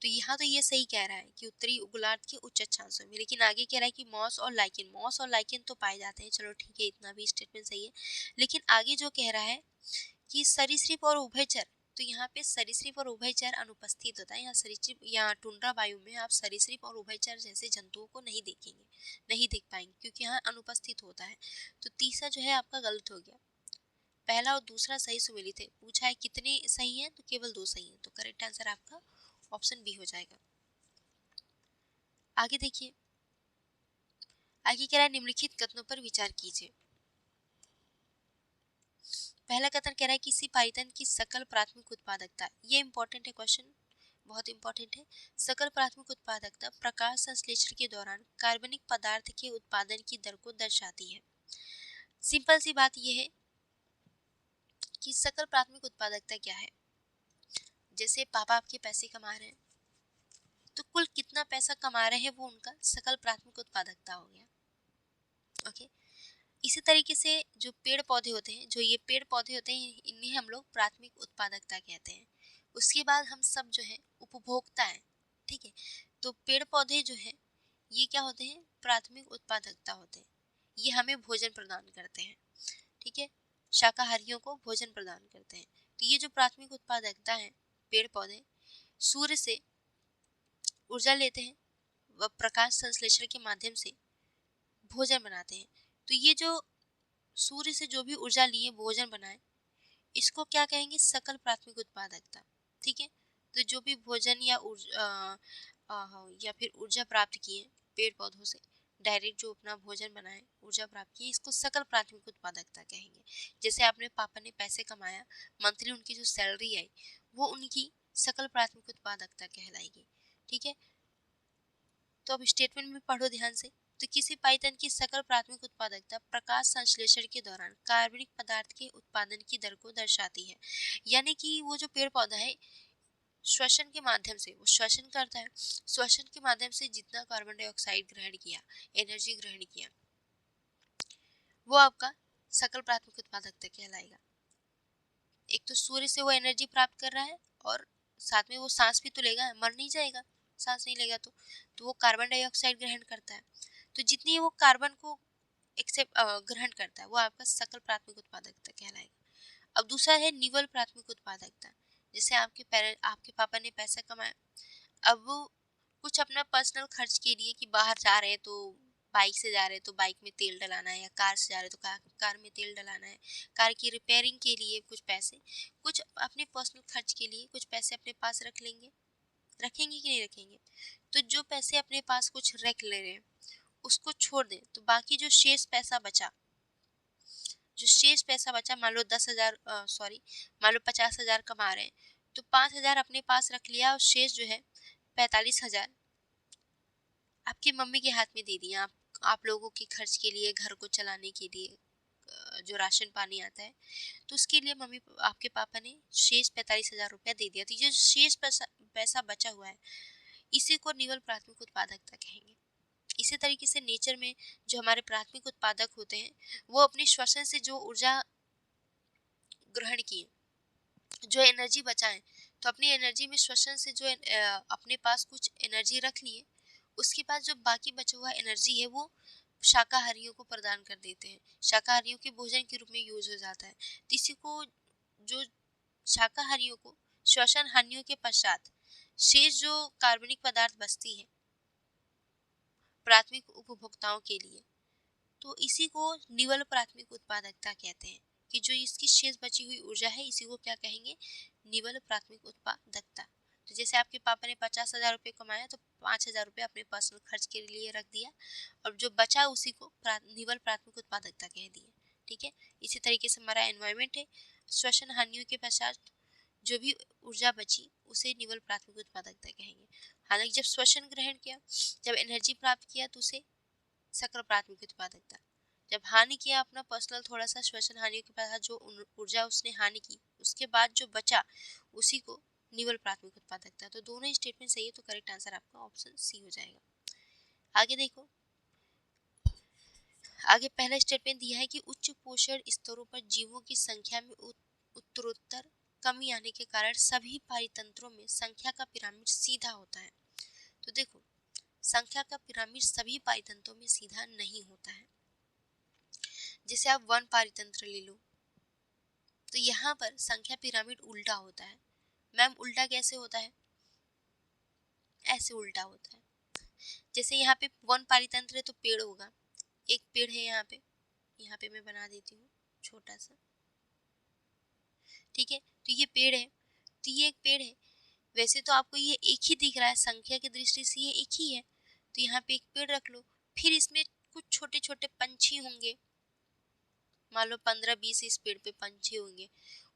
तो यहाँ तो ये सही कह रहा है कि उत्तरी गोलार्ध के उच्च अक्षांशों में, लेकिन आगे कह रहा है कि मॉस और लाइकेन तो पाए जाते हैं। चलो ठीक है, इतना भी स्टेटमेंट सही है। लेकिन आगे जो कह रहा है कि सरीसृप और उभयचर, तो यहाँ पे सरीसृप और उभयचर अनुपस्थित होता है। यहाँ सरीसृप या टुंड्रा वायु में आप सरीसृप और उभयचर जैसे जंतुओं को नहीं देखेंगे, नहीं देख पाएंगे क्योंकि यहाँ अनुपस्थित होता है। तो तीसरा जो है आपका गलत हो गया। पहला और दूसरा सही सुमेलित है। पूछा है कितने सही हैं, तो केवल 2 सही हैं। तो करेक्ट आंसर आपका ऑप्शन बी हो जाएगा। आगे देखिए, आगे कह रहा है निम्नलिखित कथनों पर विचार कीजिए। पहला कथन कह रहा है किसी पाइथन की सकल प्राथमिक उत्पादकता, ये इंपॉर्टेंट है क्वेश्चन, बहुत इंपॉर्टेंट है। सकल प्राथमिक उत्पादकता प्रकाश संश्लेषण के दौरान कार्बनिक पदार्थ के उत्पादन की दर को दर्शाती है। सिंपल सी बात यह है कि सकल प्राथमिक उत्पादकता क्या है। जैसे पापा आपके पैसे कमा रहे हैं, तो कुल कितना पैसा कमा रहे हैं वो उनका सकल प्राथमिक उत्पादकता हो गया। ओके, इसी तरीके से जो पेड़ पौधे होते हैं, जो ये पेड़ पौधे होते हैं, इन्हें हम लोग प्राथमिक उत्पादकता कहते हैं। उसके बाद हम सब जो है उपभोक्ता है, ठीक है। तो पेड़ पौधे जो है ये क्या होते हैं, प्राथमिक उत्पादकता होते हैं। ये हमें भोजन प्रदान करते हैं, ठीक है, शाकाहारियों को भोजन प्रदान करते हैं। तो ये जो प्राथमिक उत्पादकता है, पेड़ पौधे सूर्य से ऊर्जा लेते हैं व प्रकाश संश्लेषण के माध्यम से भोजन बनाते हैं। तो ये जो सूर्य से जो भी ऊर्जा लिए भोजन बनाए, इसको क्या कहेंगे, सकल प्राथमिक उत्पादकता, ठीक है। तो जो भी भोजन या फिर ऊर्जा प्राप्त किए पेड़ पौधों से, डायरेक्ट जो अपना भोजन बनाए, ऊर्जा प्राप्त की, इसको सकल प्राथमिक उत्पादकता कहेंगे। जैसे आपने पापा ने पैसे कमाया, मंथली उनकी जो सैलरी आई वो उनकी सकल प्राथमिक उत्पादकता कहलाएगी, ठीक है। तो अब स्टेटमेंट में पढ़ो ध्यान से। तो किसी पाइथन की सकल प्राथमिक उत्पादकता प्रकाश संश्लेषण के दौरान कार्बनिक पदार्थ के उत्पादन की दर को दर्शाती है। यानी कि वो जो पेड़ पौधा है, श्वसन के माध्यम से वो श्वसन करता है, श्वसन के माध्यम से जितना कार्बन डाइऑक्साइड ग्रहण किया, एनर्जी ग्रहण किया, वो आपका सकल प्राथमिक उत्पादकता कहलाएगा। एक तो सूर्य से वो एनर्जी प्राप्त कर रहा है और साथ में वो सांस भी तो लेगा, मर नहीं जाएगा सांस नहीं लेगा तो वो कार्बन डाइऑक्साइड ग्रहण करता है। तो जितनी वो कार्बन को एक्सेप्ट ग्रहण करता है वो आपका सकल प्राथमिक उत्पादकता कहलाएगा। अब दूसरा है निवल प्राथमिक उत्पादकता। जैसे आपके पापा ने पैसा कमाया, अब वो कुछ अपना पर्सनल खर्च के लिए कि बाहर जा रहे हैं तो बाइक से जा रहे हैं तो बाइक में तेल डलाना है, या कार से जा रहे हैं तो कार में तेल डलाना है, कार की रिपेयरिंग के लिए कुछ पैसे, कुछ अपने पर्सनल खर्च के लिए कुछ पैसे अपने पास रख लेंगे, रखेंगे कि नहीं रखेंगे। तो जो पैसे अपने पास कुछ रख ले रहे हैं उसको छोड़ दें, तो बाकी जो शेष पैसा बचा, जो शेष पैसा बचा, मान लो 10,000 सॉरी मान लो 50,000 कमा रहे हैं, तो 5,000 अपने पास रख लिया और शेष जो है 45,000 आपकी मम्मी के हाथ में दे दिया, आप लोगों के खर्च के लिए, घर को चलाने के लिए, जो राशन पानी आता है, तो उसके लिए मम्मी आपके पापा ने शेष 45,000 रुपया दे दिया। तो ये जो शेष पैसा पैसा बचा हुआ है, इसी को निवल प्राथमिक उत्पादकता कहेंगे। इसी तरीके से नेचर में जो हमारे प्राथमिक उत्पादक होते हैं, वो अपने श्वसन से जो ऊर्जा ग्रहण किए, जो एनर्जी बचाएं, तो अपनी एनर्जी में श्वसन से जो अपने पास कुछ एनर्जी रख लिए, उसके बाद जो बाकी बचा हुआ एनर्जी है वो शाकाहारियों को प्रदान कर देते हैं, शाकाहारियों के भोजन के रूप में यूज हो जाता है। तो इसी को, जो शाकाहारियों को श्वसन हानियों के पश्चात शेष जो कार्बनिक पदार्थ बचती है प्राथमिक उपभोक्ताओं के लिए, तो इसी को निवल प्राथमिक उत्पादकता कहते हैं, कि जो इसकी शेष बची हुई ऊर्जा है, इसी को क्या कहेंगे, निवल प्राथमिक उत्पादकता। तो जैसे आपके पापा ने 50,000 रुपये कमाया, तो 5,000 रुपये अपने पर्सनल खर्च के लिए रख दिया, और जो बचा उसी को निवल प्राथमिक उत्पादकता कह दिया। ठीक है, इसी तरीके से हमारा एनवायरमेंट है, श्वसन हानियों के पश्चात जो भी ऊर्जा बची उसे निवल प्राथमिक उत्पादकता कहेंगे। हालांकि जब श्वसन ग्रहण किया, जब एनर्जी प्राप्त किया, तो उसे सक्र प्राथमिक उत्पादकता। जब हानि किया अपना पर्सनल थोड़ा सा श्वसन हानि के बाद जो ऊर्जा उसने हानि की, उसके बाद जो बचा उसी को निवल प्राथमिक उत्पादकता। तो दोनों ही स्टेटमेंट सही है, तो करेक्ट आंसर आपका ऑप्शन सी हो जाएगा। आगे देखो, आगे पहला स्टेटमेंट दिया है कि उच्च पोषण स्तरों पर जीवों की संख्या में उत्तरोत्तर कमी आने के कारण सभी पारितंत्रों में संख्या का पिरामिड सीधा होता है। तो देखो, संख्या का पिरामिड सभी पारितंत्रों में सीधा नहीं होता है। जैसे आप वन पारितंत्र ले लो, तो यहाँ पर संख्या पिरामिड उल्टा होता है। मैम उल्टा कैसे होता है? ऐसे उल्टा होता है, जैसे यहाँ पे वन पारितंत्र है तो पेड़ होगा, एक पेड़ है यहाँ पे मैं बना देती हूँ छोटा सा, ठीक है। तो ये पेड़ है, तो ये एक पेड़ है, वैसे तो आपको ये एक ही दिख रहा है, संख्या की दृष्टि से ये एक ही है, तो यहाँ पे एक पेड़ रख लो, फिर इसमें कुछ छोटे छोटे पंछी होंगे, मान लो 15-20 इस पेड़ पे पंछी होंगे।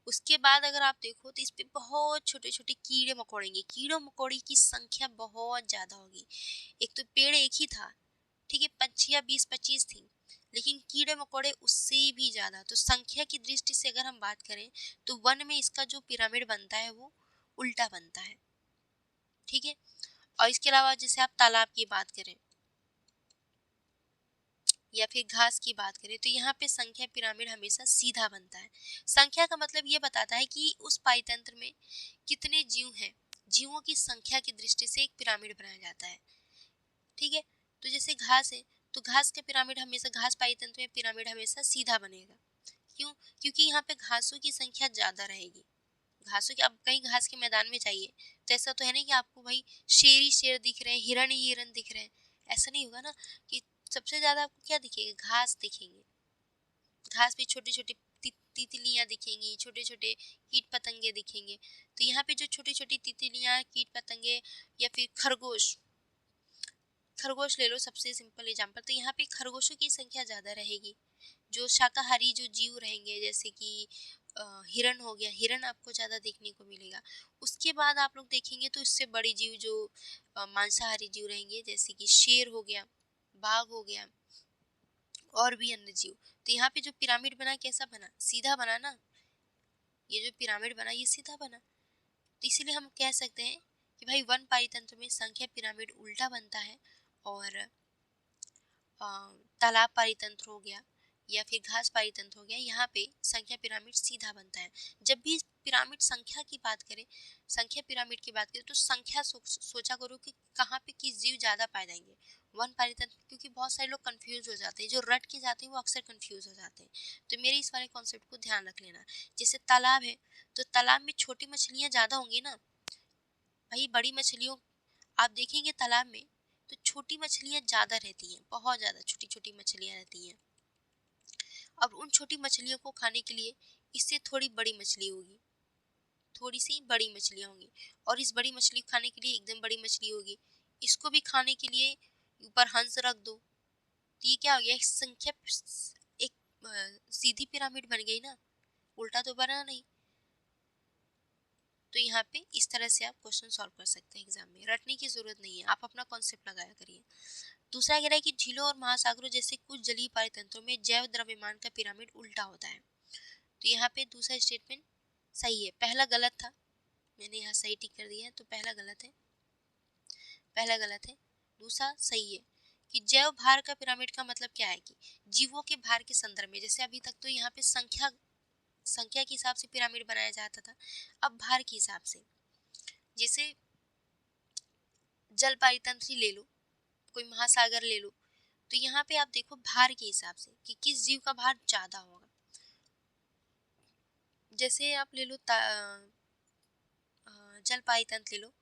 उसके बाद अगर आप देखो तो इस पे बहुत छोटे छोटे कीड़े मकोड़ेंगे, कीड़ों मकोड़ी की संख्या बहुत ज्यादा होगी। एक तो पेड़ एक ही था, ठीक है, पंछियां 20-25 थी, लेकिन कीड़े मकोड़े उससे भी ज्यादा। तो संख्या की दृष्टि से अगर हम बात करें तो वन में इसका जो पिरामिड बनता है वो उल्टा बनता है, ठीक है। और इसके अलावा जैसे आप तालाब की बात करें या फिर घास की बात करें, तो यहाँ पे संख्या पिरामिड हमेशा सीधा बनता है। संख्या का मतलब ये बताता है कि उस पारितंत्र में कितने जीव हैं, जीवों की संख्या की दृष्टि से एक पिरामिड बनाया जाता है, ठीक है। तो जैसे घास है, तो घास का पिरामिड हमेशा, घास पारितंत्र में पिरामिड हमेशा सीधा बनेगा। क्यों? क्योंकि यहाँ पे घासों की संख्या ज्यादा रहेगी। घासों की, अब कहीं घास के मैदान में जाइए तो ऐसा तो है नहीं कि आपको भाई शेर ही शेर दिख रहे हैं, हिरण ही हिरण दिख रहे हैं, ऐसा नहीं होगा ना। कि सबसे ज्यादा आपको क्या दिखेगा? घास दिखेंगे। घास पे छोटे छोटे तितलियां दिखेंगी, छोटे छोटे कीट पतंगे दिखेंगे। तो यहाँ पे जो छोटी छोटी तितलियां, कीट पतंगे या फिर खरगोश, खरगोश ले लो सबसे सिंपल एग्जांपल, तो यहाँ पे खरगोशों की संख्या ज्यादा रहेगी। जो शाकाहारी जो जीव रहेंगे, जैसे कि हिरण हो गया, हिरण आपको ज्यादा देखने को मिलेगा। उसके बाद आप लोग देखेंगे तो इससे बड़े जीव जो मांसाहारी जीव रहेंगे, जैसे कि शेर हो गया, बाघ हो गया, और भी अन्य जीव। तो यहाँ पे जो पिरामिड बना कैसा बना? सीधा बना ना। ये जो पिरामिड बना ये सीधा बना, तो इसीलिए हम कह सकते हैं कि भाई वन पारितंत्र में संख्या पिरामिड उल्टा बनता है, और तालाब पारितंत्र हो गया या फिर घास पारितंत्र हो गया, यहाँ पे संख्या पिरामिड सीधा बनता है। जब भी पिरामिड संख्या की बात करें, संख्या पिरामिड की बात करें, तो संख्या सोचा करो कि कहाँ पे किस जीव ज्यादा पाए जाएंगे। वन पारितंत्र, क्योंकि बहुत सारे लोग कंफ्यूज हो जाते हैं, जो रट के जाते हैं वो अक्सर कंफ्यूज हो जाते हैं। तो मेरे इस वाले कॉन्सेप्ट को ध्यान रख लेना। जैसे तालाब है, तो तालाब में छोटी मछलियां ज्यादा होंगी ना भाई, बड़ी मछलियों आप देखेंगे तालाब में तो छोटी मछलियाँ ज़्यादा रहती हैं, बहुत ज़्यादा छोटी छोटी मछलियाँ रहती हैं। अब उन छोटी मछलियों को खाने के लिए इससे थोड़ी बड़ी मछली होगी, थोड़ी सी बड़ी मछलियाँ होंगी, और इस बड़ी मछली को खाने के लिए एकदम बड़ी मछली होगी। इसको भी खाने के लिए ऊपर हंस रख दो, तो ये क्या हो गया, एक संख्या, एक सीधी पिरामिड बन गई ना, उल्टा तो बना नहीं। तो यहाँ पे इस तरह से आप क्वेश्चन सॉल्व कर सकते हैं एग्जाम में, रटने की जरूरत नहीं है, आप अपना कॉन्सेप्ट लगाया करिए। दूसरा कह रहा है कि झीलों और महासागरों जैसे कुछ जलीय पारितंत्रों में जैव द्रव्यमान का पिरामिड उल्टा होता है। तो यहाँ पे दूसरा स्टेटमेंट सही है, पहला गलत था, मैंने यहाँ सही टिक कर दिया है, तो पहला गलत है, पहला गलत है। दूसरा सही है कि जैव भार का पिरामिड का मतलब क्या है कि जीवों के भार के संदर्भ में, जैसे अभी तक तो यहाँ पे संख्या के हिसाब से पिरामिड बनाया जाता था, अब भार के हिसाब से। जैसे जल पारितंत्र ले लो, कोई महासागर ले लो, तो यहाँ पे आप देखो भार के हिसाब से कि किस जीव का भार ज्यादा होगा। जैसे आप ले लो जल पारितंत्र ले लो,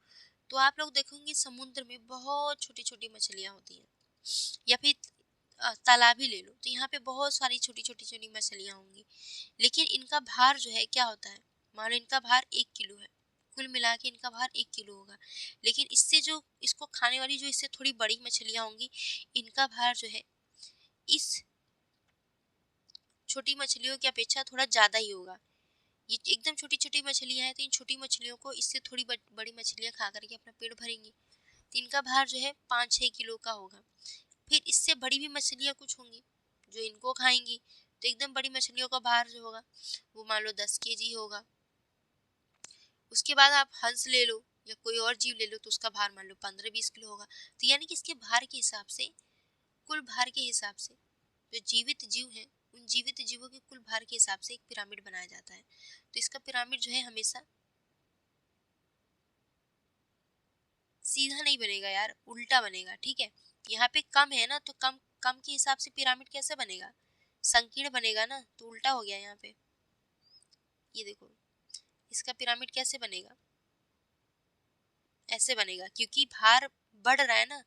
तो आप लोग देखोगे समुद्र में बहुत छोटी छोटी मछलियां होती हैं, या फिर तालाब ही ले लो, तो यहाँ पे बहुत सारी छोटी छोटी छोटी मछलियां होंगी, लेकिन इनका भार जो है क्या होता है, मान लो इनका भार 1 किलो है, कुल मिला के इनका भार 1 किलो होगा, लेकिन इससे जो इसको खाने वाली जो इससे थोड़ी बड़ी मछलियां होंगी, इनका भार जो है इस छोटी मछलियों की अपेक्षा थोड़ा ज्यादा ही होगा। ये एकदम छोटी छोटी मछलियां हैं, तो इन छोटी मछलियों को इससे थोड़ी बड़ी मछलियां खा करके अपना पेट भरेंगी, तो इनका भार जो है 5-6 किलो का होगा। फिर इससे बड़ी भी मछलियां कुछ होंगी जो इनको खाएंगी, तो एकदम बड़ी मछलियों का भार जो होगा वो मान लो 10 kg होगा। उसके बाद आप हंस ले लो या कोई और जीव ले लो, तो उसका भार मान लो 15-20 किलो होगा। तो यानी कि इसके भार के हिसाब से, कुल भार के हिसाब से, जो जीवित जीव हैं उन जीवित जीवों के कुल भार के हिसाब से एक पिरामिड बनाया जाता है। तो इसका पिरामिड जो है हमेशा सीधा नहीं बनेगा यार, उल्टा बनेगा, ठीक है। यहाँ पे कम है ना, तो कम कम के हिसाब से पिरामिड कैसे बनेगा, संकीर्ण बनेगा ना, तो उल्टा हो गया यहाँ पे। ये देखो इसका पिरामिड कैसे बनेगा, ऐसे बनेगा, क्योंकि भार बढ़ रहा है ना,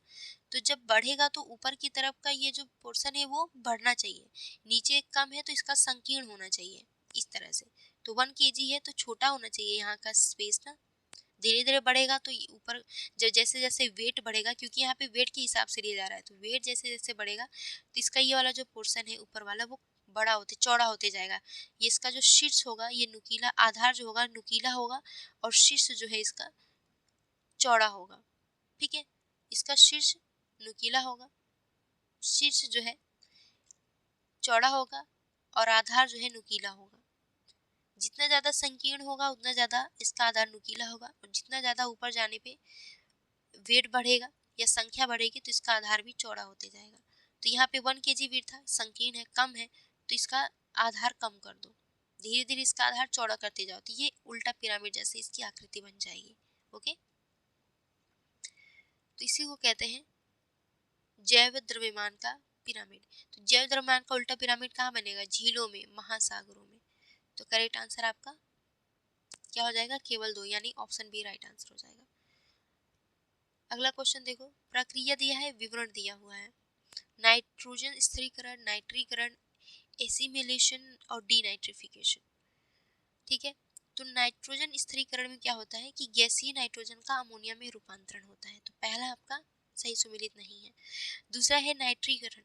तो जब बढ़ेगा तो ऊपर की तरफ का ये जो पोर्शन है वो बढ़ना चाहिए, नीचे कम है तो इसका संकीर्ण होना चाहिए, इस तरह से। तो 1 kg है तो छोटा होना चाहिए यहाँ का स्पेस ना, धीरे धीरे बढ़ेगा तो ऊपर जैसे जैसे वेट बढ़ेगा, क्योंकि यहाँ पे वेट के हिसाब से लिया जा रहा है, तो वेट जैसे जैसे बढ़ेगा तो इसका ये वाला जो पोर्शन है ऊपर वाला वो बड़ा होते चौड़ा होते जाएगा। ये इसका जो शीर्ष होगा, ये नुकीला आधार जो होगा नुकीला होगा, और शीर्ष जो है इसका चौड़ा होगा, ठीक है। इसका शीर्ष नुकीला होगा, शीर्ष जो है चौड़ा होगा, और आधार जो है नुकीला होगा। जितना ज्यादा संकीर्ण होगा उतना ज्यादा इसका आधार नुकीला होगा, और जितना ज्यादा ऊपर जाने पे वेट बढ़ेगा या संख्या बढ़ेगी तो इसका आधार भी चौड़ा होते जाएगा। तो यहाँ पे 1 kg वेट था, संकीर्ण है, कम है, तो इसका आधार कम कर दो, धीरे धीरे इसका आधार चौड़ा करते जाओ, तो ये उल्टा पिरामिड जैसे इसकी आकृति बन जाएगी। ओके, तो इसी को कहते हैं जैव द्रव्यमान का पिरामिड। तो जैव द्रव्यमान का उल्टा पिरामिड कहाँ बनेगा, झीलों में, महासागरों में। तो करेक्ट आंसर आपका क्या हो जाएगा, केवल 2, यानी ऑप्शन बी राइट आंसर हो जाएगा। अगला क्वेश्चन देखो, प्रक्रिया दिया है, विवरण दिया हुआ है, नाइट्रोजन स्थिरीकरण, नाइट्रीकरण, एसिमिलेशन और डीनाइट्रिफिकेशन, ठीक है। तो नाइट्रोजन स्थिरीकरण में क्या होता है कि गैसीय नाइट्रोजन का अमोनिया में रूपांतरण होता है, तो पहला आपका सही सुमेलित नहीं है। दूसरा है नाइट्रीकरण,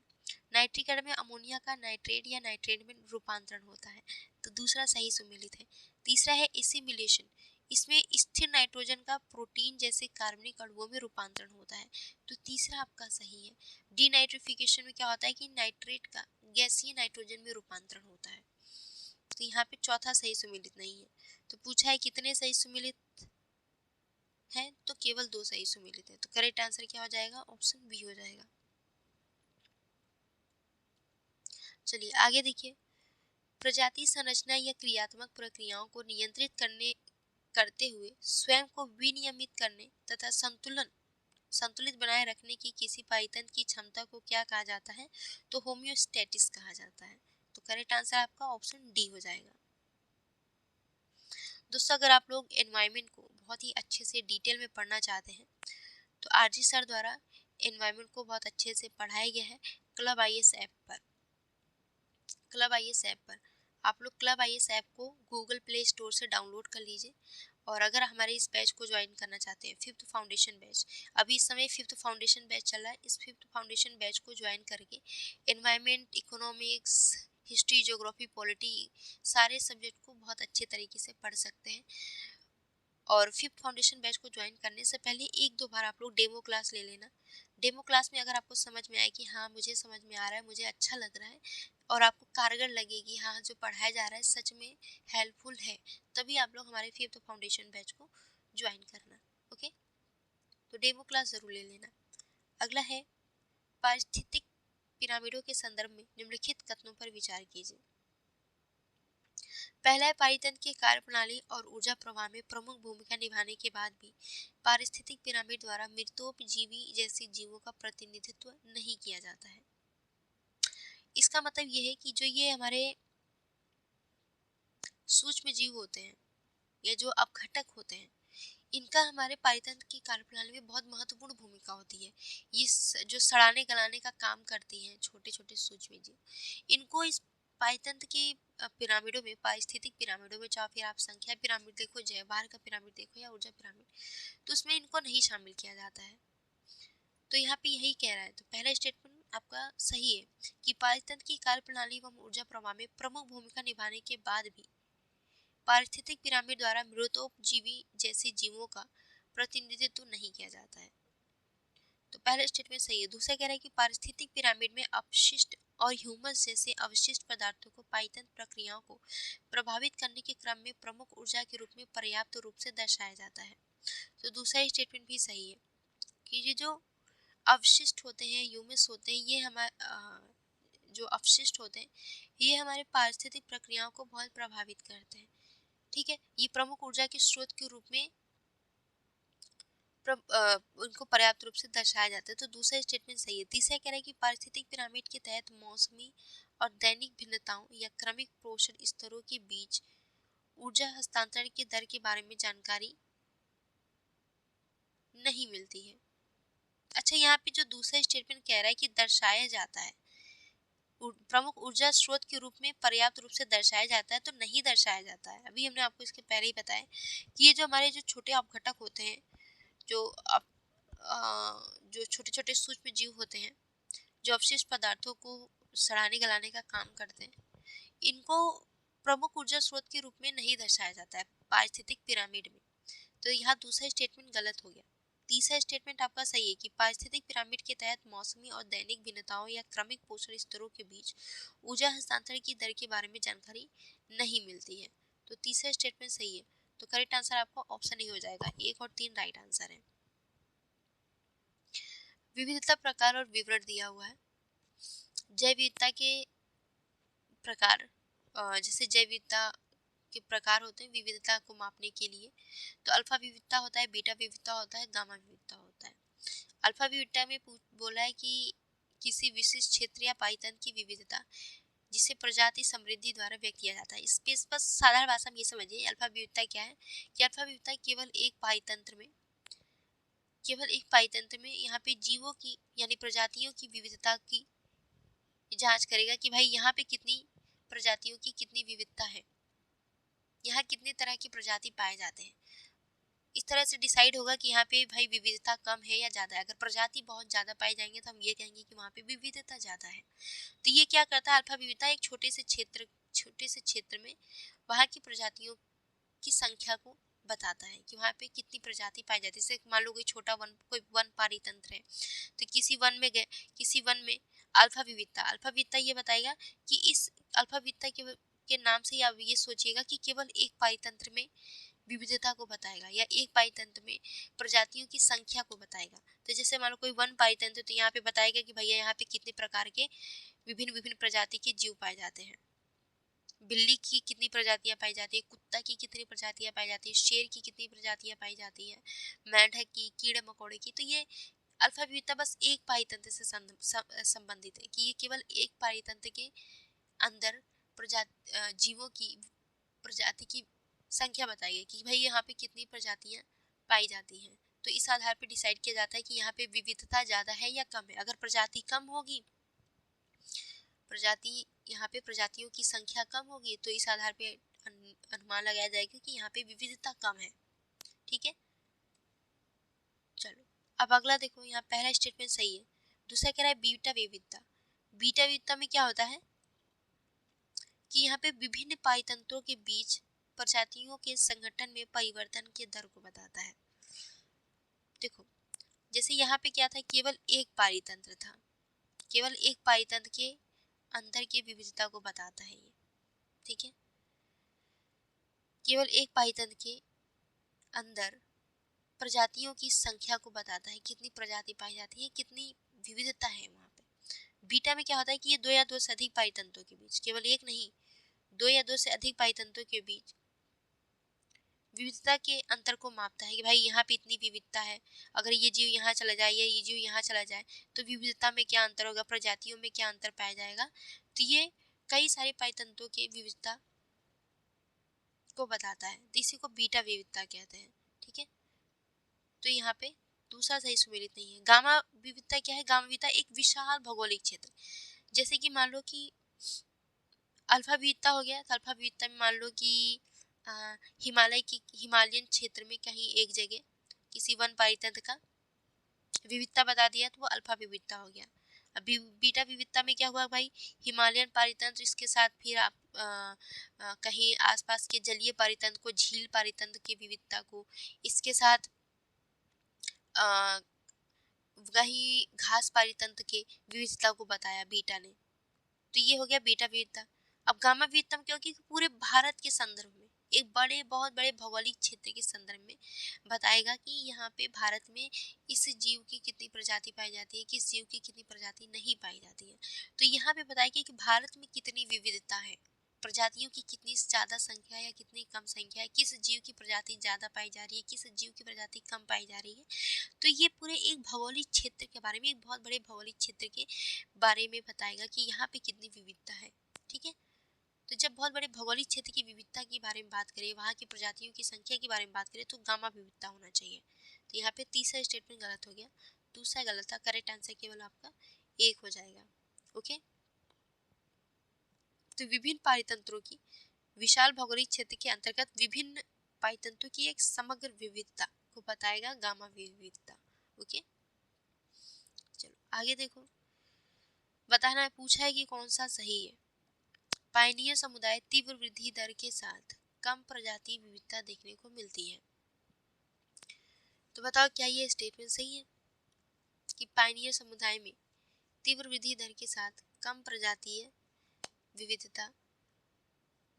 नाइट्रीकरण में अमोनिया का नाइट्रेट या नाइट्रेट में रूपांतरण होता है, तो दूसरा सही सुमेलित है। तीसरा है एसिमिलेशन, इसमें स्थिर नाइट्रोजन का प्रोटीन जैसे कार्बनिक अणुओं में रूपांतरण होता है, तो तीसरा आपका सही है। डीनाइट्रिफिकेशन में क्या होता है कि नाइट्रेट का गैसीय नाइट्रोजन में रूपांतरण होता है, तो यहाँ पे चौथा सही सुमेलित नहीं है। तो पूछा है कितने सही सुमेलित है, तो केवल 2 सही सुमेलित है, तो करेक्ट आंसर क्या हो जाएगा, ऑप्शन बी हो जाएगा। चलिए आगे देखिए, प्रजाति संरचना या क्रियात्मक प्रक्रियाओं को नियंत्रित करते हुए स्वयं को विनियमित करने तथा संतुलित बनाए रखने की किसी पाइतन की क्षमता को क्या कहा जाता है, तो होम्योस्टेटिस कहा जाता है, तो करेक्ट आंसर आपका ऑप्शन डी हो जाएगा। दोस्तों अगर आप लोग एनवायरनमेंट को बहुत ही अच्छे से डिटेल में पढ़ना चाहते हैं, तो आरजी सर द्वारा एनवायरनमेंट को बहुत अच्छे से पढ़ाया गया है क्लब आईएएस ऐप पर। क्लब आईएएस ऐप पर आप लोग क्लब आईएएस ऐप को गूगल प्ले स्टोर से डाउनलोड कर लीजिए। और अगर हमारे इस बैच को ज्वाइन करना चाहते हैं, फिफ्थ फाउंडेशन बैच, अभी इस समय फिफ्थ फाउंडेशन बैच चल रहा है, इस फिफ्थ फाउंडेशन बैच को ज्वाइन करके environment, economics, history, geography, polity सारे सब्जेक्ट को बहुत अच्छे तरीके से पढ़ सकते हैं। और फिफ्थ फाउंडेशन बैच को ज्वाइन करने से पहले एक दो बार आप लोग डेमो क्लास ले लेना। डेमो क्लास में अगर आपको समझ में आए कि हाँ मुझे समझ में आ रहा है, मुझे अच्छा लग रहा है और आपको कारगर लगेगी, हाँ जो पढ़ाया जा रहा है सच में हेल्पफुल है, तभी आप लोग हमारे फिफ्थ फाउंडेशन बैच को ज्वाइन करना। ओके, तो डेमो क्लास जरूर ले लेना। अगला है पारिस्थितिक पिरामिडों के संदर्भ में निम्नलिखित कथनों पर विचार कीजिए। पहला है, पारितंत्र की कार्यप्रणाली और ऊर्जा प्रवाह में प्रमुख भूमिका निभाने के बाद भी पारिस्थितिक पिरामिड द्वारा मृतोपजीवी जैसे जीवों का प्रतिनिधित्व नहीं किया जाता है। इसका मतलब यह है कि जो ये हमारे सूक्ष्म जीव होते हैं या जो अपघटक होते हैं, इनका हमारे पारितंत्र की कार्यप्रणाली में बहुत महत्वपूर्ण भूमिका होती है। ये जो सड़ाने गलाने का काम करती हैं छोटे छोटे सूक्ष्म जीव, इनको इस पारितंत्र के पिरामिडों में, पारिस्थितिक पिरामिडों में, चाहे फिर आप संख्या पिरामिड देखो, जयभार का पिरामिड देखो या ऊर्जा पिरामिड, तो उसमें इनको नहीं शामिल किया जाता है। तो यहाँ पे यही कह रहा है, तो पहला स्टेटमेंट आपका सही है कि पारितंत्र की कार्यप्रणाली एवं ऊर्जा प्रवाह में प्रमुख भूमिका निभाने के बाद भी पारिस्थितिक पिरामिड द्वारा मृतोपजीवी जैसे जीवों का प्रतिनिधित्व नहीं किया जाता है। तो पहला स्टेटमेंट सही है। दूसरा कह रहा है कि पारिस्थितिक पिरामिड में अपशिष्ट और ह्यूमस जैसे अवशिष्ट पदार्थों को पाइथन प्रक्रियाओं को प्रभावित करने के क्रम में प्रमुख ऊर्जा के रूप में पर्याप्त रूप से दर्शाया जाता है। तो दूसरा स्टेटमेंट भी सही है कि ये जो अवशिष्ट होते हैं, ह्यूमस होते हैं, ये हमारे जो अपशिष्ट होते हैं ये हमारे पारिस्थितिक प्रक्रियाओं को बहुत प्रभावित करते हैं। ठीक है, ये प्रमुख ऊर्जा के स्रोत के रूप में उनको पर्याप्त रूप से दर्शाया जाता है। तो दूसरा स्टेटमेंट सही है। तीसरा कह रहा है कि पारिस्थितिक पिरामिड के तहत मौसमी और दैनिक भिन्नताओं या क्रमिक पोषण स्तरों के बीच ऊर्जा हस्तांतरण की दर के बारे में जानकारी नहीं मिलती है। अच्छा, यहाँ पे जो दूसरा स्टेटमेंट कह रहा है कि दर्शाया जाता है, प्रमुख ऊर्जा स्रोत के रूप में पर्याप्त रूप से दर्शाया जाता है, तो नहीं दर्शाया जाता है। अभी हमने आपको इसके पहले ही बताया कि ये जो हमारे जो छोटे अपघटक होते हैं, जो जो छोटे छोटे सूक्ष्म जीव होते हैं, जो अवशिष्ट पदार्थों को सड़ाने गलाने का काम करते हैं, इनको प्रमुख ऊर्जा स्रोत के रूप में नहीं दर्शाया जाता है पारिस्थितिक पिरामिड में। तो यहाँ दूसरा स्टेटमेंट गलत हो गया। तीसरा स्टेटमेंट आपका सही है कि पारिस्थितिक पिरामिड के तहत मौसमी और दैनिक भिन्नताओं या क्रमिक पोषण स्तरों के बीच ऊर्जा हस्तांतरण की दर के बारे में जानकारी नहीं मिलती है। तो तीसरा स्टेटमेंट सही है। तो करेक्ट आंसर आपका ऑप्शन ही हो जाएगा। 1 और 3 राइट आंसर है। विविधता प्रकार और विवरण दिया हुआ है। जैव विविधता के प्रकार, जैसे जैव विविधता के प्रकार होते हैं विविधता को मापने के लिए, तो अल्फा विविधता होता है, बीटा विविधता होता है, गामा विविधता होता है। अल्फा विविधता में बोला है कि किसी विशिष्ट क्षेत्र या पाइतन की विविधता जिसे प्रजाति समृद्धि द्वारा व्यक्त किया जाता है। इस पे बस साधारण भाषा में ये समझिए अल्फा विविधता क्या है कि अल्फा विविधता केवल एक पाइतंत्र में यहाँ पे जीवों की यानी प्रजातियों की विविधता की जांच करेगा कि भाई यहाँ पे कितनी प्रजातियों की कितनी विविधता है, यहाँ कितने तरह की प्रजाति पाए जाते हैं। इस तरह से डिसाइड होगा कि यहाँ पे भाई विविधता कम है या ज़्यादा है। अगर प्रजाति बहुत ज़्यादा पाई जाएंगे तो हम ये कहेंगे कि वहाँ पे विविधता ज़्यादा है। तो ये क्या करता है, अल्फा विविधता एक छोटे से क्षेत्र में वहाँ की प्रजातियों की संख्या को बताता है कि वहाँ पे कितनी प्रजाति पाई जाती है। जैसे मान लो कोई वन पारितंत्र है, तो किसी वन में अल्फा विविधता ये बताएगा कि इस अल्फा विविधता के नाम से आप ये सोचिएगा कि केवल एक पारितंत्र में विविधता को बताएगा या एक पारितंत्र में प्रजातियों की संख्या को बताएगा। तो जैसे मान लो कोई वन पारितंत्र, तो यहाँ पे बताएगा कि भैया यहाँ पे कितने प्रकार के विभिन्न विभिन्न प्रजाति के जीव पाए जाते हैं। बिल्ली की कितनी प्रजातियां पाई जाती है, कुत्ता की कितनी प्रजातियां पाई जाती है, शेर की कितनी प्रजातियां पाई जाती है, मेंढक की, कीड़े मकोड़े की। तो ये अल्फा विविधता बस एक पारितंत्र से संबंधित है कि ये केवल एक पारितंत्र के अंदर जीवों की प्रजाति की संख्या बताइए कि भाई यहाँ पे कितनी प्रजातियां पाई जाती हैं। तो इस आधार पर डिसाइड किया जाता है कि यहाँ पे विविधता ज़्यादा है या कम है। अगर प्रजाति कम होगी, यहाँ पे प्रजातियों की संख्या कम होगी, तो इस आधार पे अनुमान लगाया जाएगा कि यहाँ पे विविधता कम है। ठीक है, चलो अब अगला देखो, यहाँ पहला स्टेटमेंट सही है। दूसरा कह रहा है बीटा विविधता। बीटा विविधता में क्या होता है कि यहाँ पे विभिन्न पाइतंत्रों के बीच प्रजातियों के संगठन में परिवर्तन के दर को बताता है। देखो, जैसे यहाँ पे क्या था, केवल एक पारितंत्र था, केवल एक पारितंत्र के अंतर की विविधता को बताता है ये। ठीक है, केवल एक पारितंत्र के अंदर प्रजातियों की संख्या को बताता है, कितनी प्रजाति पाई जाती है, कितनी विविधता है वहाँ पे। बीटा में क्या होता है कि ये दो या दो से अधिक पारितंत्रों के बीच, केवल एक नहीं, दो या दो से अधिक पारितंत्रों के बीच विविधता के अंतर को मापता है कि भाई यहाँ पे इतनी विविधता है, अगर ये जीव यहाँ चला जाए या ये जीव यहाँ चला जाए तो विविधता में क्या अंतर होगा, प्रजातियों में क्या अंतर पाया जाएगा। तो ये कई सारे पारितंत्रों की विविधता को बताता है, तो इसी को बीटा विविधता कहते हैं। ठीक है, तो यहाँ पे दूसरा सही सुमेलित नहीं है। गामा विविधता क्या है? गामा विविधता एक विशाल भौगोलिक क्षेत्र, जैसे कि मान लो कि अल्फा विविधता हो गया, तो अल्फा विविधता में मान लो कि हिमालयन क्षेत्र में कहीं एक जगह किसी वन पारितंत्र का विविधता बता दिया, तो वो अल्फा विविधता हो गया। अभी बीटा विविधता में क्या हुआ भाई, हिमालयन पारितंत्र, इसके साथ फिर आप कहीं आसपास के जलीय पारितंत्र को, झील पारितंत्र की विविधता को, इसके साथ वही घास पारितंत्र के विविधता को बताया बीटा ने। तो ये हो गया बीटा विविधता। अब गामा विविधता में क्योंकि पूरे भारत के संदर्भ में, एक बहुत बड़े भौगोलिक क्षेत्र के संदर्भ में बताएगा कि यहाँ पे भारत में इस जीव की कितनी प्रजाति पाई जाती है, किस जीव की कितनी प्रजाति नहीं पाई जाती है। तो यहाँ पे बताएगा कि भारत में कितनी विविधता है, प्रजातियों की कितनी ज़्यादा संख्या है या कितनी कम संख्या है, किस जीव की प्रजाति ज़्यादा पाई जा रही है, किस जीव की प्रजाति कम पाई जा रही है। तो ये पूरे एक भौगोलिक क्षेत्र के बारे में, एक बहुत बड़े भौगोलिक क्षेत्र के बारे में बताएगा कि यहाँ पे कितनी विविधता है। ठीक है, तो जब बहुत बड़े भौगोलिक क्षेत्र की विविधता के बारे में बात करें, वहाँ की प्रजातियों की संख्या के बारे में बात करें, तो गामा विविधता होना चाहिए। तो यहाँ पे तीसरा स्टेटमेंट गलत हो गया, दूसरा गलत था, करेक्ट आंसर केवल आपका एक हो जाएगा। ओके, तो विभिन्न पारितंत्रों की विशाल भौगोलिक क्षेत्र के अंतर्गत विभिन्न पारितंत्रों की एक समग्र विविधता को बताएगा गामा विविधता। ओके, चलो आगे देखो, बताना है, पूछा है कि कौन सा सही है। पायनियर समुदाय तीव्र वृद्धि दर के साथ कम प्रजाति विविधता देखने को मिलती है। तो बताओ क्या ये स्टेटमेंट सही है कि पायनियर समुदाय में तीव्र वृद्धि दर के साथ कम प्रजातीय विविधता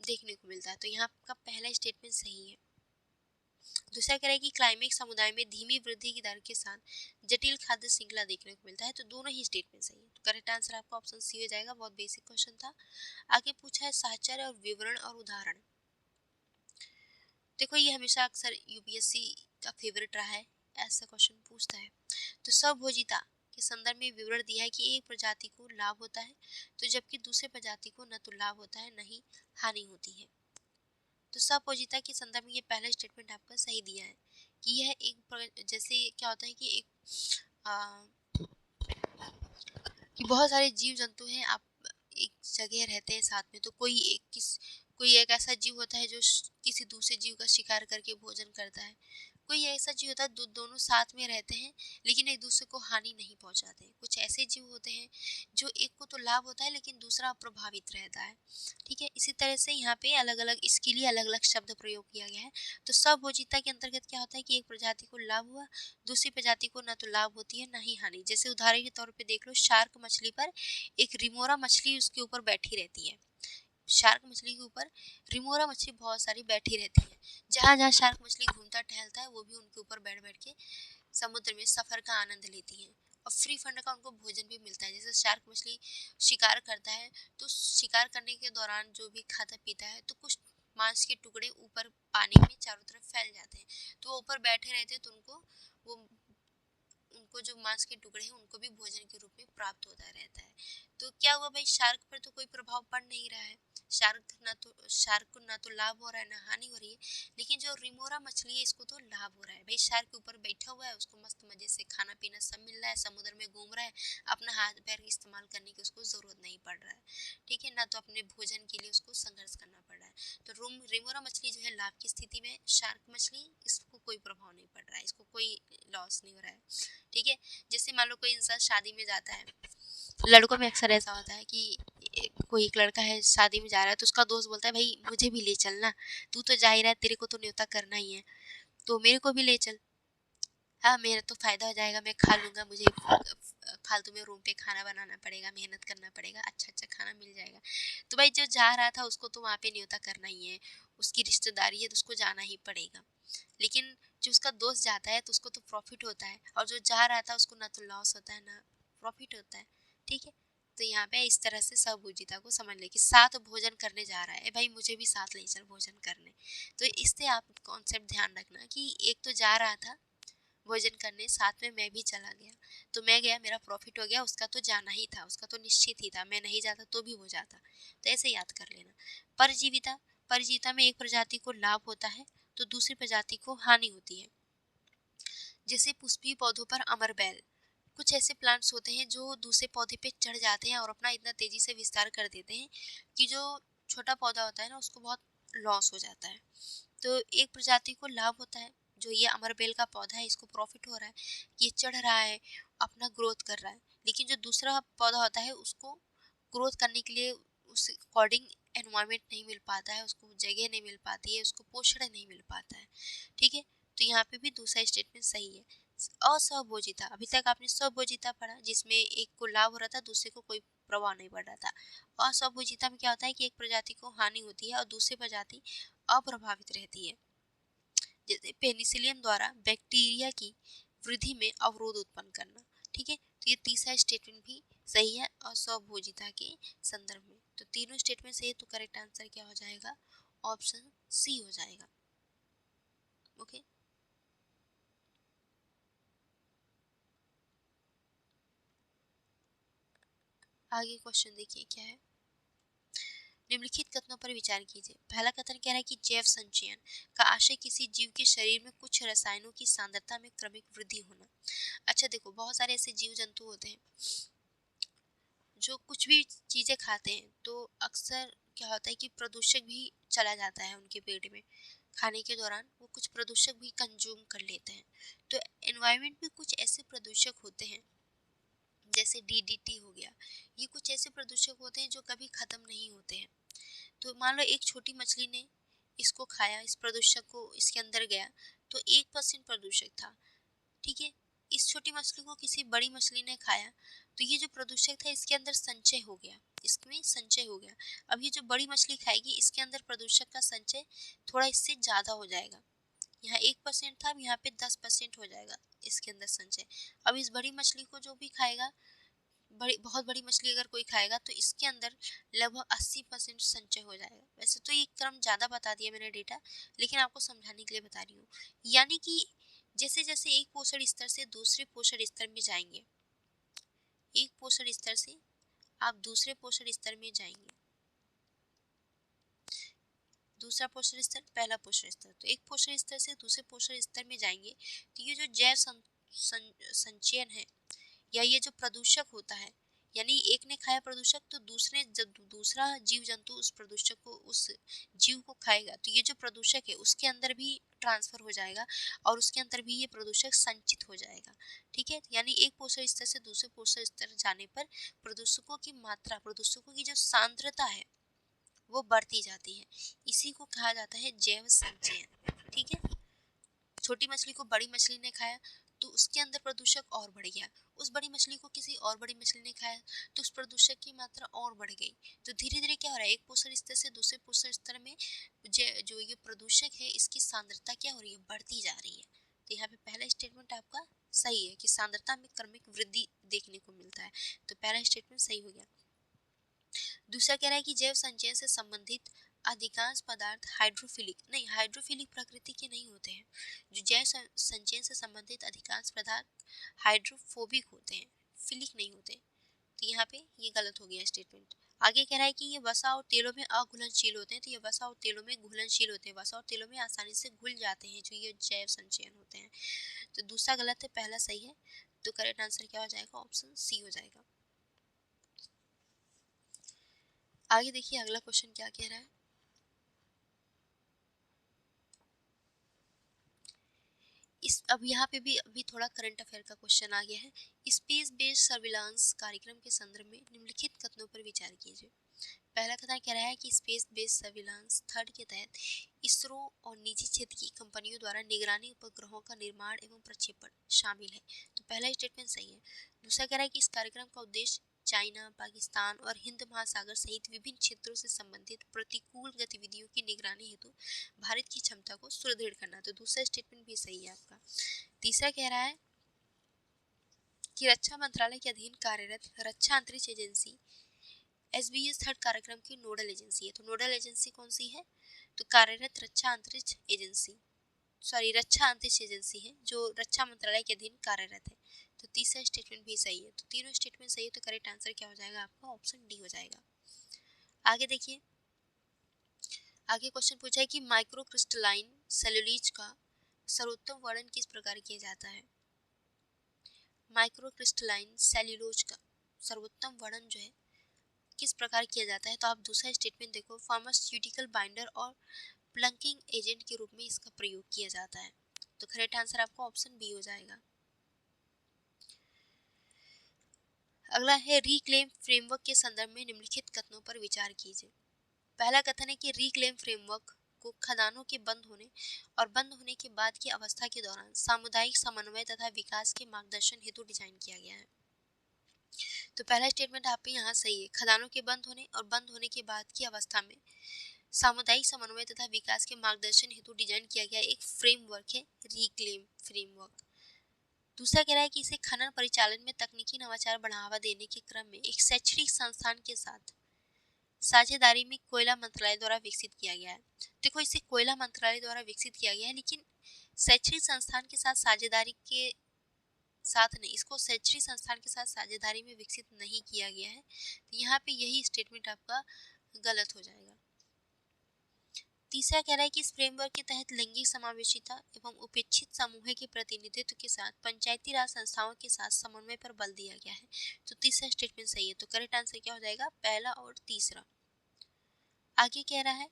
देखने को मिलता है। तो यहाँ का पहला स्टेटमेंट सही है। दूसरा कह रहा है कि क्लाइमेक्स समुदाय में धीमी वृद्धि की दर के साथ जटिल खाद्य श्रृंखला देखने को मिलता है। तो दोनों ही स्टेटमेंट सही है, तो करेक्ट आंसर आपका ऑप्शन सी हो जाएगा। बहुत बेसिक क्वेश्चन था। आगे पूछा है साहचर्य और विवरण और उदाहरण। देखो ये हमेशा अक्सर यूपीएससी का फेवरेट रहा है, ऐसा क्वेश्चन पूछता है। तो स्वभोजिता के संदर्भ में विवरण दिया है कि एक प्रजाति को लाभ होता है, तो जबकि दूसरे प्रजाति को न तो लाभ होता है न ही हानि होती है। तो स्वभोजिता के संदर्भ में ये पहला स्टेटमेंट आपका सही दिया है कि यह एक जैसे क्या होता है कि कि बहुत सारे जीव जंतु हैं, आप एक जगह रहते हैं साथ में, तो कोई एक ऐसा जीव होता है जो किसी दूसरे जीव का शिकार करके भोजन करता है, कोई ऐसा जीव होता है दोनों साथ में रहते हैं लेकिन एक दूसरे को हानि नहीं पहुंचाते। कुछ ऐसे जीव होते हैं जो एक को तो लाभ होता है लेकिन दूसरा प्रभावित रहता है। ठीक है, इसी तरह से यहाँ पे अलग अलग इसके लिए अलग अलग शब्द प्रयोग किया गया है। तो स्वभोजिता के अंतर्गत क्या होता है कि एक प्रजाति को लाभ हुआ, दूसरी प्रजाति को न तो लाभ होती है न ही हानि। जैसे उदाहरण के तौर पे देख लो, शार्क मछली पर एक रिमोरा मछली उसके ऊपर बैठी रहती है। शार्क मछली के ऊपर रिमोरा मछली बहुत सारी बैठी रहती है। जहाँ जहाँ शार्क मछली घूमता टहलता है वो भी उनके ऊपर बैठ बैठ के समुद्र में सफर का आनंद लेती है और फ्री फंड का उनको भोजन भी मिलता है। जैसे शार्क मछली शिकार करता है तो शिकार करने के दौरान जो भी खाता पीता है तो कुछ मांस के टुकड़े ऊपर पानी में चारों तरफ फैल जाते हैं, तो वो ऊपर बैठे रहते हैं, तो उनको जो मांस के टुकड़े हैं उनको भी भोजन के रूप में प्राप्त होता रहता है। तो क्या हुआ भाई, शार्क पर तो कोई प्रभाव पड़ नहीं रहा है, शार्क को ना तो लाभ हो रहा है ना हानि हो रही है, लेकिन जो रिमोरा मछली है इसको तो लाभ हो रहा है। भाई शार्क के ऊपर बैठा हुआ है, उसको मस्त मजे से खाना पीना सब मिल रहा है, समुद्र में घूम रहा है, अपना हाथ पैर इस्तेमाल करने की उसको जरूरत नहीं पड़ रहा है, ठीक है ना, तो अपने भोजन के लिए उसको संघर्ष करना पड़ रहा है। तो रिमोरा मछली जो है लाभ की स्थिति में, शार्क मछली इसको कोई प्रभाव नहीं पड़ रहा है, इसको कोई लॉस नहीं हो रहा है, ठीक है। जैसे मान लो कोई इंसान शादी में जाता है, लड़कों में अक्सर ऐसा होता है कि कोई एक लड़का है शादी में जा रहा है, तो उसका दोस्त बोलता है भाई मुझे भी ले चलना, तू तो जा ही रहा है, तेरे को तो न्योता करना ही है, तो मेरे को भी ले चल। हाँ मेरा तो फायदा हो जाएगा, मैं खा लूंगा, मुझे फालतू में रूम पे खाना बनाना पड़ेगा, मेहनत करना पड़ेगा, अच्छा अच्छा खाना मिल जाएगा। तो भाई जो जा रहा था उसको तो वहाँ पे न्योता करना ही है, उसकी रिश्तेदारी है तो उसको जाना ही पड़ेगा। लेकिन जो उसका दोस्त जाता है तो उसको तो प्रॉफिट होता है, और जो जा रहा था उसको ना तो लॉस होता है ना प्रॉफिट होता है, ठीक है। तो यहाँ पे इस तरह से सहभोजिता को समझ ले कि साथ भोजन करने जा रहा है, भाई मुझे भी साथ ले चल भोजन करने। तो इससे आप कॉन्सेप्ट ध्यान रखना कि एक तो जा रहा था भोजन करने, साथ में मैं भी चला गया, तो मैं गया मेरा प्रॉफिट हो गया, उसका तो जाना ही था, उसका तो निश्चित ही था, मैं नहीं जाता तो भी हो जाता। तो ऐसे याद कर लेना। परजीविता, परजीविता में एक प्रजाति को लाभ होता है तो दूसरी प्रजाति को हानि होती है। जैसे पुष्पीय पौधों पर अमर बैल, कुछ ऐसे प्लांट्स होते हैं जो दूसरे पौधे पे चढ़ जाते हैं और अपना इतना तेजी से विस्तार कर देते हैं कि जो छोटा पौधा होता है ना उसको बहुत लॉस हो जाता है। तो एक प्रजाति को लाभ होता है, जो ये अमरबेल का पौधा है इसको प्रॉफिट हो रहा है, ये चढ़ रहा है, अपना ग्रोथ कर रहा है। लेकिन जो दूसरा पौधा होता है उसको ग्रोथ करने के लिए उस अकॉर्डिंग एनवायरमेंट नहीं मिल पाता है, उसको जगह नहीं मिल पाती है, उसको पोषण नहीं मिल पाता है, ठीक है। तो यहाँ पे भी दूसरा स्टेटमेंट सही है। असहभोजिता, अभी तक आपने स्वभोजिता पढ़ा जिसमें एक को लाभ हो रहा था दूसरे को कोई प्रभाव नहीं पड़ रहा था। असहभोजिता में क्या होता है कि एक प्रजाति को हानि होती है और दूसरी प्रजाति अप्रभावित रहती है। जैसे पेनिसिलियन द्वारा बैक्टीरिया की वृद्धि में अवरोध उत्पन्न करना, ठीक है। तो ये तीसरा स्टेटमेंट भी सही है असहभोजिता के संदर्भ में। तो तीनों स्टेटमेंट सही है, तो करेक्ट आंसर क्या हो जाएगा, ऑप्शन सी हो जाएगा। ओके, आगे क्वेश्चन देखिए क्या है। निम्नलिखित कथनों पर विचार कीजिए। पहला कथन कह रहा है कि जैव संचयन का आशय किसी जीव के शरीर में कुछ रसायनों की सांद्रता में क्रमिक वृद्धि होना। अच्छा देखो, बहुत सारे ऐसे जीव जंतु होते हैं जो कुछ भी चीजें खाते हैं तो अक्सर क्या होता है कि प्रदूषक भी चला जाता है उनके पेट में, खाने के दौरान वो कुछ प्रदूषक भी कंज्यूम कर लेते हैं। तो एनवायरनमेंट में कुछ ऐसे प्रदूषक होते हैं जैसे डीडीटी हो गया, ये कुछ ऐसे प्रदूषक होते हैं जो कभी खत्म नहीं होते हैं। तो मान लो एक छोटी मछली ने इसको खाया, इस प्रदूषक को इसके अंदर गया, तो 1% प्रदूषक था, ठीक है। इस छोटी मछली को किसी बड़ी मछली ने खाया, तो ये जो प्रदूषक था इसके अंदर संचय हो गया, इसमें संचय हो गया। अब ये जो बड़ी मछली खाएगी इसके अंदर प्रदूषक का संचय थोड़ा इससे ज्यादा हो जाएगा, यहाँ 1% था, अब यहाँ पे 10% हो जाएगा इसके अंदर संचय। अब इस बड़ी मछली को जो भी खाएगा, बड़ी बहुत बड़ी मछली अगर कोई खाएगा तो इसके अंदर लगभग 80% संचय हो जाएगा। वैसे तो ये क्रम ज़्यादा बता दिया मैंने डेटा, लेकिन आपको समझाने के लिए बता रही हूँ। यानी कि जैसे जैसे एक पोषण स्तर से दूसरे पोषण स्तर में जाएंगे, एक पोषण स्तर से आप दूसरे पोषण स्तर में जाएंगे, दूसरा पोषण स्तर पहला पोषण स्तर, तो एक पोषण स्तर से दूसरे पोषण स्तर में जाएंगे, तो ये जो जैव संचयन है या ये जो प्रदूषक होता है, यानी एक ने खाया प्रदूषक तो दूसरे जब दूसरा जीव जंतु उस प्रदूषक को, उस जीव को खाएगा, तो ये जो प्रदूषक है उसके अंदर भी ट्रांसफर हो जाएगा और उसके अंदर भी ये प्रदूषक संचित हो जाएगा, ठीक है। यानी एक पोषण स्तर से दूसरे पोषण स्तर जाने पर प्रदूषकों की मात्रा, प्रदूषकों की जो सांद्रता है वो बढ़ती जाती है। इसी को कहा जाता है जैव संचयन, ठीक है। छोटी मछली को बड़ी मछली ने खाया तो उसके अंदर प्रदूषक और बढ़ गया, उस बड़ी मछली को किसी और बड़ी मछली ने खाया तो उस प्रदूषक की मात्रा और बढ़ गई। तो धीरे धीरे क्या हो रहा है, एक पोषण स्तर से दूसरे पोषण स्तर में जो ये प्रदूषक है इसकी सांद्रता क्या हो रही है, बढ़ती जा रही है। तो यहाँ पे पहला स्टेटमेंट आपका सही है कि सांद्रता में क्रमिक वृद्धि देखने को मिलता है, तो पहला स्टेटमेंट सही हो गया। दूसरा कह रहा है कि जैव संचयन से संबंधित अधिकांश पदार्थ हाइड्रोफिलिक नहीं, हाइड्रोफिलिक प्रकृति के नहीं होते हैं। जो जैव संचयन से संबंधित अधिकांश पदार्थ हाइड्रोफोबिक होते हैं, फिलिक नहीं होते। तो यहाँ पे ये गलत हो गया स्टेटमेंट। आगे कह रहा है कि ये वसा और तेलों में अघुलनशील होते हैं, तो ये वसा और तेलों में घुलनशील होते हैं, वसा और तेलों में आसानी से घुल जाते हैं, जो ये जैव संचयन होते हैं। तो दूसरा गलत है, पहला सही है। तो करेक्ट आंसर क्या हो जाएगा? ऑप्शन सी हो जाएगा। आगे देखिए अगला क्वेश्चन क्या कह रहा है। इस अब यहाँ पे भी अभी थोड़ा करंट अफेयर का क्वेश्चन आ गया है। स्पेस बेस्ड सर्विलांस कार्यक्रम के संदर्भ में निम्नलिखित कथनों पर विचार कीजिए। पहला कथन कह रहा है कि स्पेस बेस्ड सर्विलांस थर्ड के तहत इसरो और निजी क्षेत्र की कंपनियों द्वारा निगरानी उपग्रहों का निर्माण एवं प्रक्षेपण शामिल है। तो पहला स्टेटमेंट सही है। दूसरा कह रहा है कि इस कार्यक्रम का उद्देश्य चाइना, पाकिस्तान और हिंद महासागर सहित विभिन्न क्षेत्रों से संबंधित प्रतिकूल गतिविधियों की निगरानी हेतु भारत की क्षमता को सुदृढ़ करना। तो दूसरा स्टेटमेंट भी सही है आपका। तीसरा कह रहा है कि रक्षा मंत्रालय के अधीन कार्यरत रक्षा अंतरिक्ष एजेंसी SBS थर्ड कार्यक्रम की नोडल एजेंसी है। तो नोडल एजेंसी कौन सी है? तो कार्यरत रक्षा अंतरिक्ष एजेंसी, रक्षा अंतरिक्ष एजेंसी है जो रक्षा मंत्रालय के अधीन कार्यरत है। तो तीसरा स्टेटमेंट भी सही है। तो तीनों स्टेटमेंट सही है, तो करेक्ट आंसर क्या हो जाएगा आपका? ऑप्शन डी हो जाएगा। आगे देखिए, आगे क्वेश्चन पूछा है कि माइक्रो क्रिस्टलाइन सेलुलोज का सर्वोत्तम वर्णन किस प्रकार किया जाता है। माइक्रो क्रिस्टलाइन सेल्यूलोज का सर्वोत्तम वर्णन जो है किस प्रकार किया जाता है। तो आप दूसरा स्टेटमेंट देखो, फार्मास्यूटिकल बाइंडर और प्लंकिंग एजेंट के रूप में इसका प्रयोग किया जाता है। तो करेक्ट आंसर आपका ऑप्शन बी हो जाएगा। अगला है रिक्लेम फ्रेमवर्क के संदर्भ में निम्नलिखित कथनों पर विचार कीजिए। पहला कथन है कि रिक्लेम फ्रेमवर्क को खदानों के बंद होने और बंद होने के बाद की अवस्था के दौरान सामुदायिक समन्वय तथा विकास के मार्गदर्शन हेतु डिजाइन किया गया है। तो पहला स्टेटमेंट आप यहाँ सही है। खदानों के बंद होने और बंद होने के बाद की अवस्था में सामुदायिक समन्वय तथा विकास के मार्गदर्शन हेतु डिजाइन किया गया एक फ्रेमवर्क है रिक्लेम फ्रेमवर्क। दूसरा कह रहा है कि इसे खनन परिचालन में तकनीकी नवाचार बढ़ावा देने के क्रम में एक शैक्षणिक संस्थान के साथ साझेदारी में कोयला मंत्रालय द्वारा विकसित किया गया है। देखो, इसे कोयला मंत्रालय द्वारा विकसित किया गया है, लेकिन शैक्षणिक संस्थान के साथ साझेदारी के साथ नहीं, इसको शैक्षणिक संस्थान के साथ साझेदारी में विकसित नहीं किया गया है। तो यहाँ पे यही स्टेटमेंट आपका गलत हो जाएगा। तीसरा कह रहा है कि इस फ्रेमवर्क के तहत लैंगिक समावेशिता एवं उपेक्षित समूह के प्रतिनिधित्व के साथ पंचायती राज संस्थाओं के साथ समन्वय पर बल दिया गया है। तो तीसरा स्टेटमेंट सही है। तो करेक्ट आंसर क्या हो जाएगा? पहला और तीसरा। आगे कह रहा है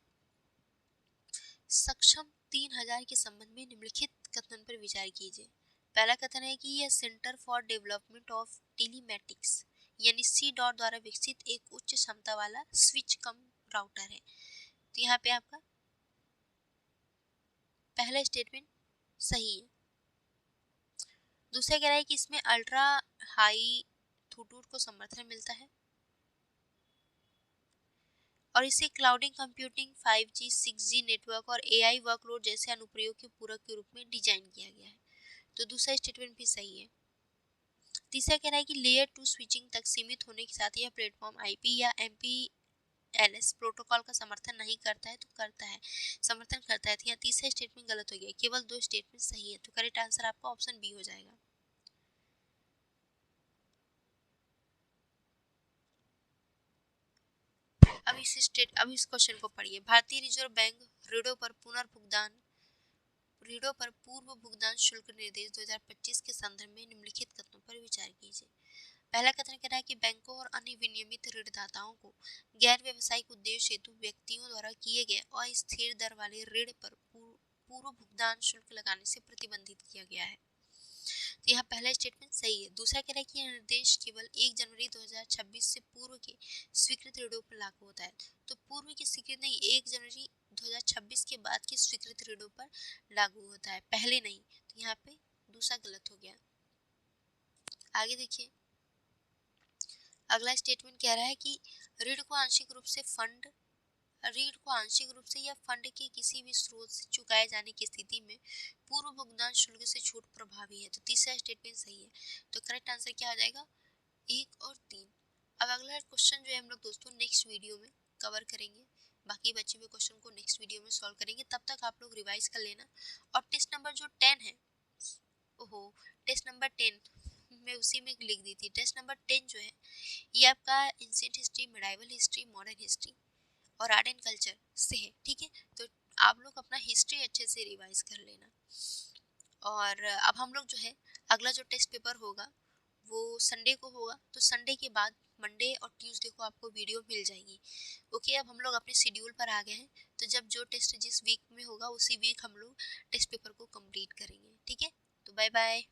सक्षम 3000 के संबंध में निम्नलिखित कथन पर विचार कीजिए। पहला कथन है कि यह centre for development of telematics यानी C.DOT द्वारा विकसित एक उच्च क्षमता वाला स्विच कम राउटर है। तो यहाँ पे आपका पहला स्टेटमेंट सही है। दूसरा कह रहा है कि इसमें अल्ट्रा हाई थ्रूपुट को समर्थन मिलता है और इसे clouding computing, 5G, 6G network और AI वर्कलोड जैसे अनुप्रयोग के पूरक के रूप में डिजाइन किया गया है। तो दूसरा स्टेटमेंट भी सही है। तीसरा कह रहा है कि लेयर 2 स्विचिंग तक सीमित होने के साथ यह प्लेटफॉर्म IP या MPLS प्रोटोकॉल का समर्थन नहीं करता है, तो करता है, समर्थन करता है। तो यहाँ तीसरा स्टेटमेंट गलत हो गया, केवल दो स्टेटमेंट सही है। तो करेक्ट आंसर आपका ऑप्शन बी हो जाएगा। अब इस क्वेश्चन को पढ़िए। भारतीय रिजर्व बैंक ऋणों पर पूर्व भुगतान शुल्क निर्देश 2025 के संदर्भ में निम्नलिखित कथनों पर विचार कीजिए। पहला कथन कह रहा है कि बैंकों और अन्य विनियमित ऋणदाताओं को गैर व्यावसायिक उद्देश्य हेतु व्यक्तियों द्वारा किए गए अस्थिर दर वाले ऋण पर पूर्व भुगतान शुल्क लगाने से प्रतिबंधित किया गया है। तो यहाँ पहला स्टेटमेंट सही है। दूसरा कह रहा है कि यह निर्देश केवल 1 जनवरी 2026 से पूर्व के स्वीकृत ऋणों पर लागू होता है। तो पूर्व की स्वीकृत नहीं, 1 जनवरी 2026 के बाद के स्वीकृत ऋणों पर लागू होता है, पहले नहीं। तो यहाँ पे दूसरा गलत हो गया। आगे देखिए, अगला स्टेटमेंट कह रहा है कि ऋण को आंशिक रूप से या फंड के किसी भी स्रोत से चुकाए जाने की स्थिति में पूर्व भुगतान शुल्क से छूट प्रभावी है। तो तीसरा स्टेटमेंट सही है। तो करेक्ट आंसर क्या आ जाएगा? 1 और 3। अब अगला क्वेश्चन जो है हम लोग दोस्तों नेक्स्ट वीडियो में कवर करेंगे। बाकी बचे हुए क्वेश्चन को नेक्स्ट वीडियो में सॉल्व करेंगे। तब तक आप लोग रिवाइज कर लेना। और टेस्ट नंबर जो 10 है, ओहो, टेस्ट नंबर 10 मैं उसी में लिख दी थी। टेस्ट नंबर 10 जो है ये आपका ancient history, medieval history, modern history और आर्ट एंड कल्चर से है, ठीक है। तो आप लोग अपना हिस्ट्री अच्छे से रिवाइज कर लेना। और अब हम लोग जो है अगला जो टेस्ट पेपर होगा वो संडे को होगा, तो संडे के बाद मंडे और ट्यूसडे को आपको वीडियो मिल जाएगी। ओके, अब हम लोग अपने शेड्यूल पर आ गए हैं, तो जब जो टेस्ट जिस वीक में होगा उसी वीक हम लोग टेस्ट पेपर को कंप्लीट करेंगे, ठीक है। तो बाय बाय।